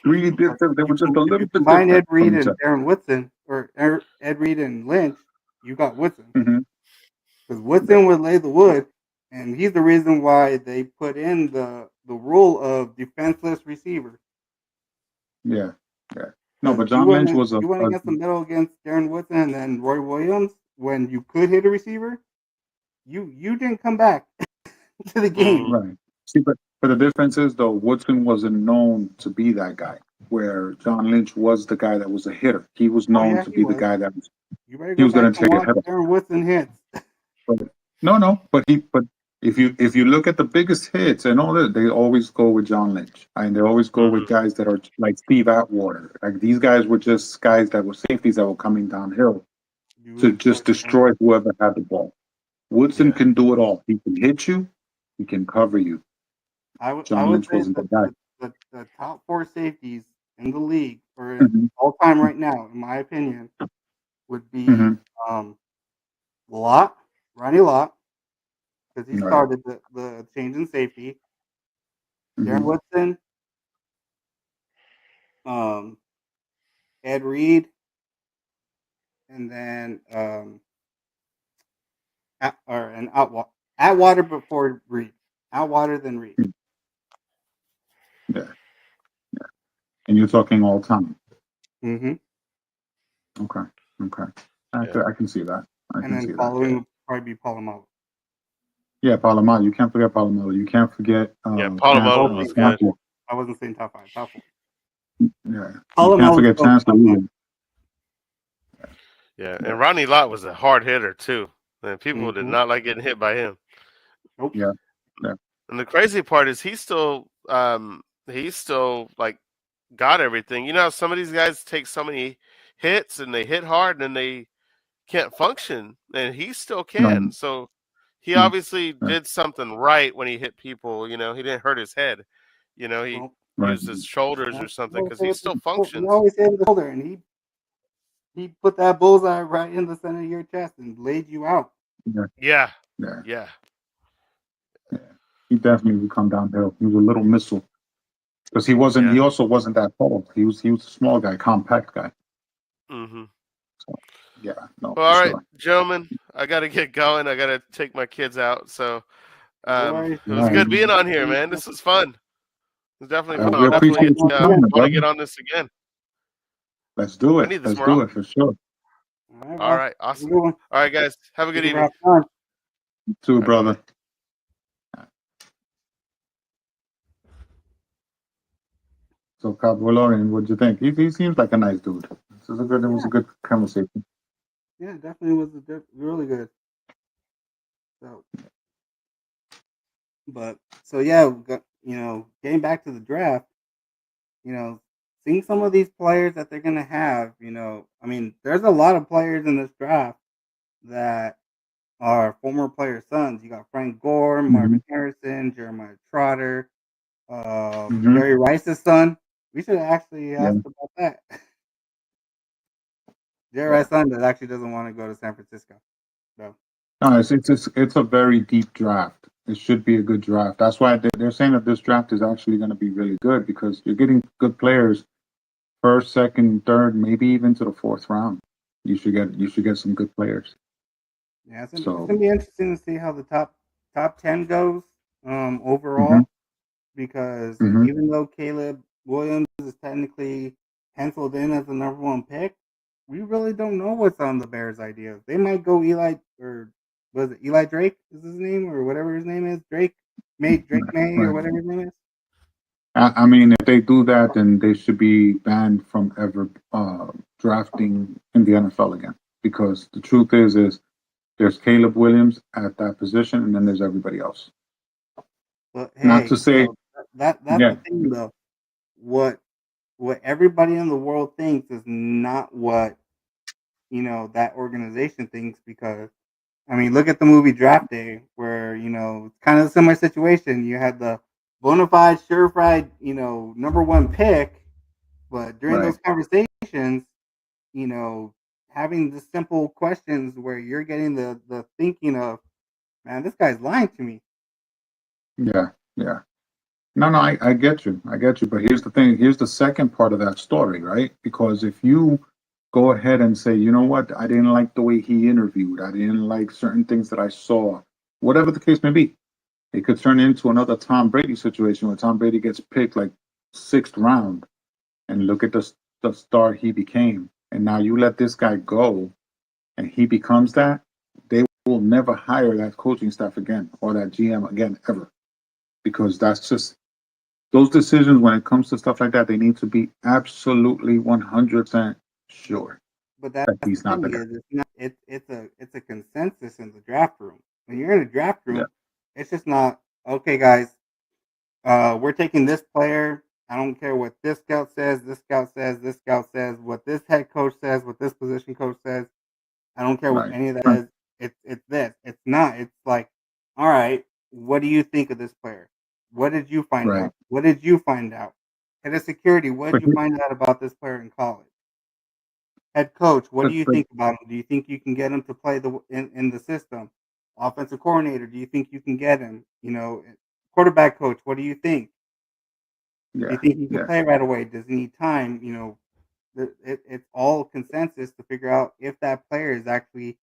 really But different. They were just a if you little bit combine Ed different Reed from each and other. Darren Woodson, or Ed Reed and Lynch, you got Woodson. Hmm. Because Yeah, Woodson would lay the wood, and he's the reason why they put in the rule of defenseless receiver. yeah, yeah. No, Because but John Lynch was you went against the middle against Darren Woodson and then Roy Williams when you could hit a receiver. You didn't come back to the game. Mm-hmm. right. See, but the difference is though, Woodson wasn't known to be that guy. Where John Lynch was the guy that was a hitter. He was Oh known yeah, to he be the was. guy that was You better he go was going back to and take a watch hit. Darren Woodson hits. But no, but if you look at the biggest hits and all that, they always go with John Lynch, and they always go with Mm-hmm. guys that are like Steve Atwater. Like these guys were just guys that were safeties that were coming downhill to You just destroy whoever had the ball. Woodson Yeah. can do it all. He can hit you, he can cover you. I John would Lynch say wasn't the that guy. the top four safeties in the league or Hmm. all time right now, in my opinion, would be Hmm. um, Lott, Ronnie Lott, because he Right. started the change in safety. Darren Hmm. Woodson, um, Ed Reed, and then Atwater before Reed. Atwater then Reed. Yeah. And you're talking all time. Mm-hmm. Okay. Okay. I can see that. I and can then see that. following would probably be Palomalo. Yeah, Palomar. You can't forget Palomar. You can't forget Yeah, Top Palomalo four, was top good. four. I wasn't saying top five, top four. Yeah, you can't Palomalo's forget still Chancellor top five. either. Yeah, Yeah, and Ronnie Lott was a hard hitter too, and people did Mm-hmm. not like getting hit by him. Nope. yeah, yeah. And the crazy part is he's still like got everything. You know how some of these guys take so many hits and they hit hard and then they can't function, and he still No, can. So he no, obviously yeah, did something right when he hit people. You know, he didn't hurt his head. You know, he Well, right. used his shoulders or that's something what because I say he with still he functions. always hit with the shoulder, and he put that bullseye right in the center of your chest and laid you out. Yeah, Yeah, yeah, yeah, yeah. He definitely would come downhill. He was a little missile because he wasn't. yeah. He also wasn't that tall. He was a small guy, compact guy. Hmm. So yeah, no, Well, for all right, sure. gentlemen, I got to get going. I got to take my kids out. So No worries. it All was right. good being on here, man. This was fun. It was definitely fun. We I'll Definitely appreciate definitely have you fun again. coming, want to brother. get on this again. Let's do I it. need this Let's more do often. it for sure. All right, All boss. right, Have a awesome. good one. All right, guys, have a good Thank you for evening. having on. You too, All right, bye brother. bye. So, Valorian, what'd you think? He seems like a nice dude. It was Yeah, a good conversation. yeah, definitely was really good. So, but so yeah, getting back to the draft, you know, seeing some of these players that they're gonna have, I mean, there's a lot of players in this draft that are former players' sons. You got Frank Gore, Hmm. Marvin Harrison, Jeremiah Trotter, Hmm. Jerry Rice's son. We should have actually Yeah, asked about that. Jerry yeah. Rice's son that actually doesn't want to go to San Francisco. So No, it's a very deep draft. It should be a good draft. That's why they're saying that this draft is actually going to be really good because you're getting good players first, second, third, maybe even to the fourth round. You should get some good players. yeah, it's So, gonna be interesting to see how the top 10 goes hmm. overall, because Hmm. even though Caleb Williams is technically penciled in as the number one pick, we really don't know what's on the Bears' ideas. They might go Eli, or was it Eli Drake is his name, or whatever his name is, Drake May or Right. whatever his name is. I mean, if they do that, then they should be banned from ever drafting in the NFL again. Because the truth is there's Caleb Williams at that position, and then there's everybody else. But Not hey, to say, that's yeah, the thing though. What what everybody in the world thinks is not what that organization thinks, because I mean, look at the movie Draft Day, where it's kind of a similar situation. You had the bona fide, surefire, number one pick, but during right, those conversations, you know, having the simple questions where you're getting the thinking of, man, this guy's lying to me. yeah, yeah. No, no, I get you. But here's the thing. Here's the second part of that story, right? Because if you go ahead and say, you know what, I didn't like the way he interviewed, I didn't like certain things that I saw, whatever the case may be, it could turn into another Tom Brady situation where Tom Brady gets picked like sixth round, and look at the star he became. And now you let this guy go, and he becomes that. They will never hire that coaching staff again or that GM again ever, because that's just those decisions when it comes to stuff like that. They need to be absolutely 100% sure But that that's the he's not the thing guy. is, it's a consensus in the draft room. When you're in a draft Yeah, room, it's just not okay, guys. We're taking this player. I don't care what this scout says, this scout says, this scout says, what this head coach says, what this position coach says. I don't care what right, any of that right, says. It's this. It's not. It's like, all right, what do you think of this player? What did you find right. out? What did you find out? Head of security, what But, did you find out about this player in college? Head coach, what do you but think about him? Do you think you can get him to play in the system? Offensive coordinator, do you think you can get him? Quarterback coach, what do you think? Do you yeah, think he can yeah. play right away? Does he need time? It's all consensus to figure out if that player is actually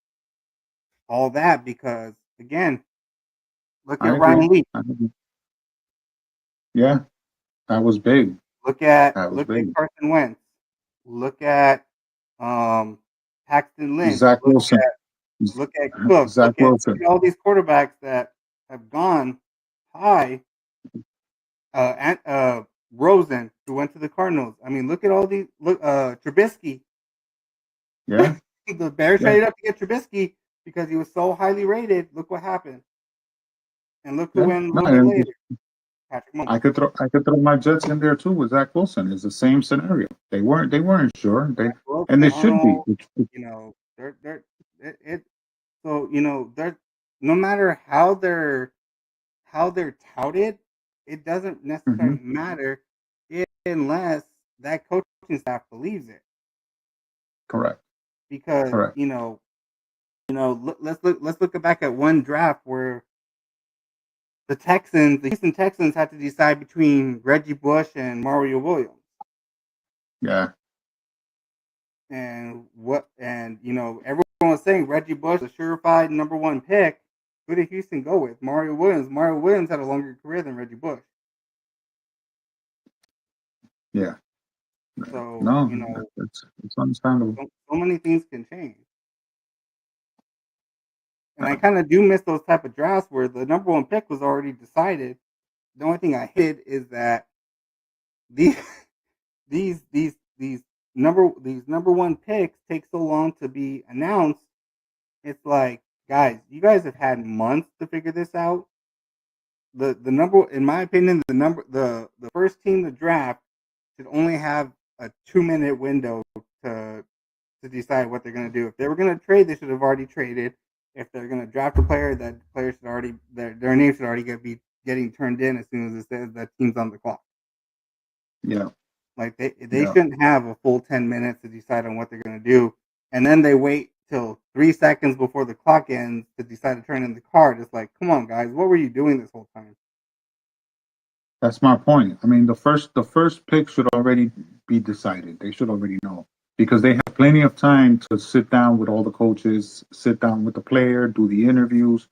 all that. Because again, look I at agree. Ryan Leaf. I agree. Yeah, that was big. Look at That was look at big. Carson Wentz. Look at um Paxton Lynch. Zach Wilson. Look at Cook. Zach Wilson. Look at all these quarterbacks that have gone high. Rosen, who went to the Cardinals. I mean, look at all these. Look, Trubisky. Yeah. The Bears Yeah. traded up to get Trubisky because he was so highly rated. Look what happened, and look who Yeah. went a No, little bit later. Patrick Mahomes. I could throw my Jets in there too with Zach Wilson. It's the same scenario. They weren't sure. And they should be. You know, it. So you know, they're no matter how they're touted, it doesn't necessarily matter unless that coaching staff believes it. Correct. Because Correct. let's look back at one draft where the Houston Texans, had to decide between Reggie Bush and Mario Williams. Yeah. And everyone was saying Reggie Bush, a surefire number one pick. Who did Houston go with? Mario Williams. Mario Williams had a longer career than Reggie Bush. Yeah. So no, it's understandable. So many things can change. And I kind of do miss those type of drafts where the number one pick was already decided. The only thing I hid is that these number one picks take so long to be announced. It's like, guys, you guys have had months to figure this out. The number, in my opinion, the first team to draft should only have a 2-minute window to decide what they're going to do. If they were going to trade, they should have already traded. If they're going to draft a player, that player should already their name should already be getting turned in as soon as it says that team's on the clock. Yeah. Like they shouldn't have a full 10 minutes to decide on what they're going to do, and then they wait till 3 seconds before the clock ends to decide to turn in the card. It's like, come on, guys, what were you doing this whole time? That's my point. I mean, the first pick should already be decided. They should already know because they have plenty of time to sit down with all the coaches, sit down with the player, do the interviews,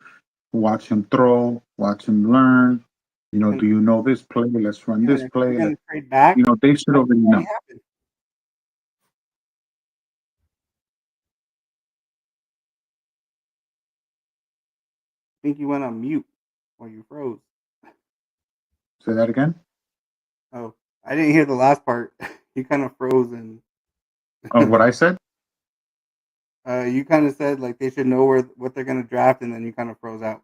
watch him throw, watch him learn. Do you know this play? Let's run this play. You're trade back. They should already know. Happen. I think you went on mute or you froze. Say that again? Oh, I didn't hear the last part. You kind of froze and. Oh, what I said? You kind of said like they should know what they're going to draft, and then you kind of froze out.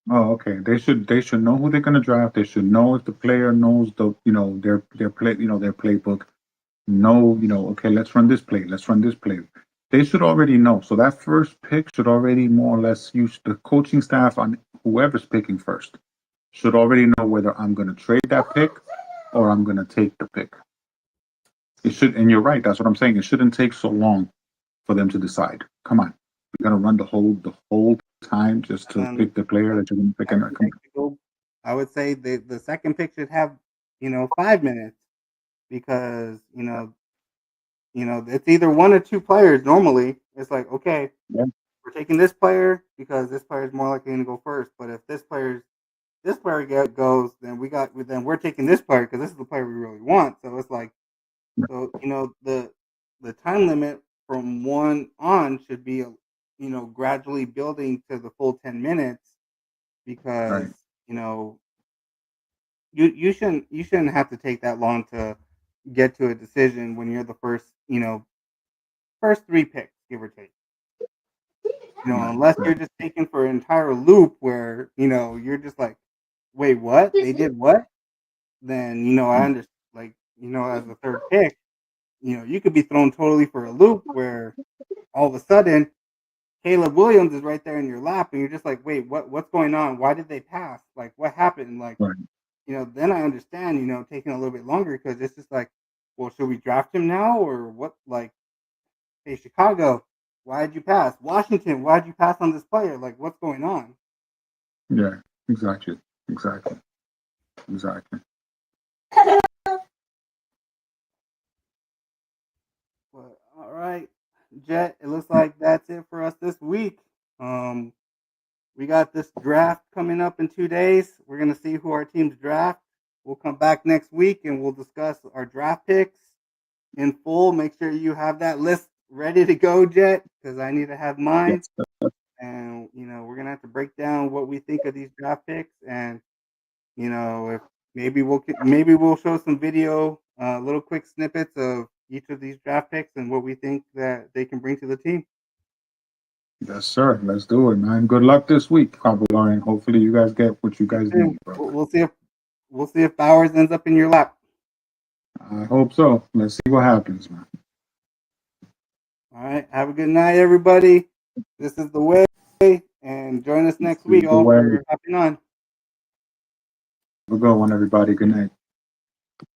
Oh, okay. They should know who they're going to draft. They should know if the player knows their play their playbook. Know okay, let's run this play. Let's run this play. They should already know. So that first pick should already more or less use the coaching staff on whoever's picking first should already know whether I'm going to trade that pick or I'm going to take the pick. It should, and you're right. That's what I'm saying. It shouldn't take so long for them to decide. Come on, we're going to run the whole time just to pick the player that you're going to pick. I would say the second pick should have 5 minutes because it's either one or two players. Normally, it's like, okay, we're taking this player because this player is more likely to go first. But if this player goes, then we're taking this player because this is the player we really want. So it's like, so the time limit from 1 on should be gradually building to the full 10 minutes because you shouldn't have to take that long to get to a decision when you're the first 3 picks, give or take. Unless you're just taken for an entire loop where you're just like, wait, what? They did what? Then I understand. Like as the third pick, you could be thrown totally for a loop where all of a sudden Caleb Williams is right there in your lap, and you're just like, wait, what's going on? Why did they pass? Like, what happened? Like, then I understand, taking a little bit longer because it's just like, well, should we draft him now or what? Like, hey, Chicago, why did you pass? Washington, why did you pass on this player? Like, what's going on? Yeah, exactly. But, all right, Jet, it looks like that's it for us this week. We got this draft coming up in 2 days. We're going to see who our teams draft. We'll come back next week and we'll discuss our draft picks in full. Make sure you have that list ready to go, Jet? Because I need to have mine. Yes. And we're gonna have to break down what we think of these draft picks, and if maybe we'll show some video, little quick snippets of each of these draft picks and what we think that they can bring to the team. Yes, sir. Let's do it, man. Good luck this week, Caballero, and hopefully you guys get what you guys need, bro. We'll see if Bowers ends up in your lap. I hope so. Let's see what happens, man. All right. Have a good night, everybody. This is the way, and join us next week, all, for hopping on. Have a good one, everybody. Good night.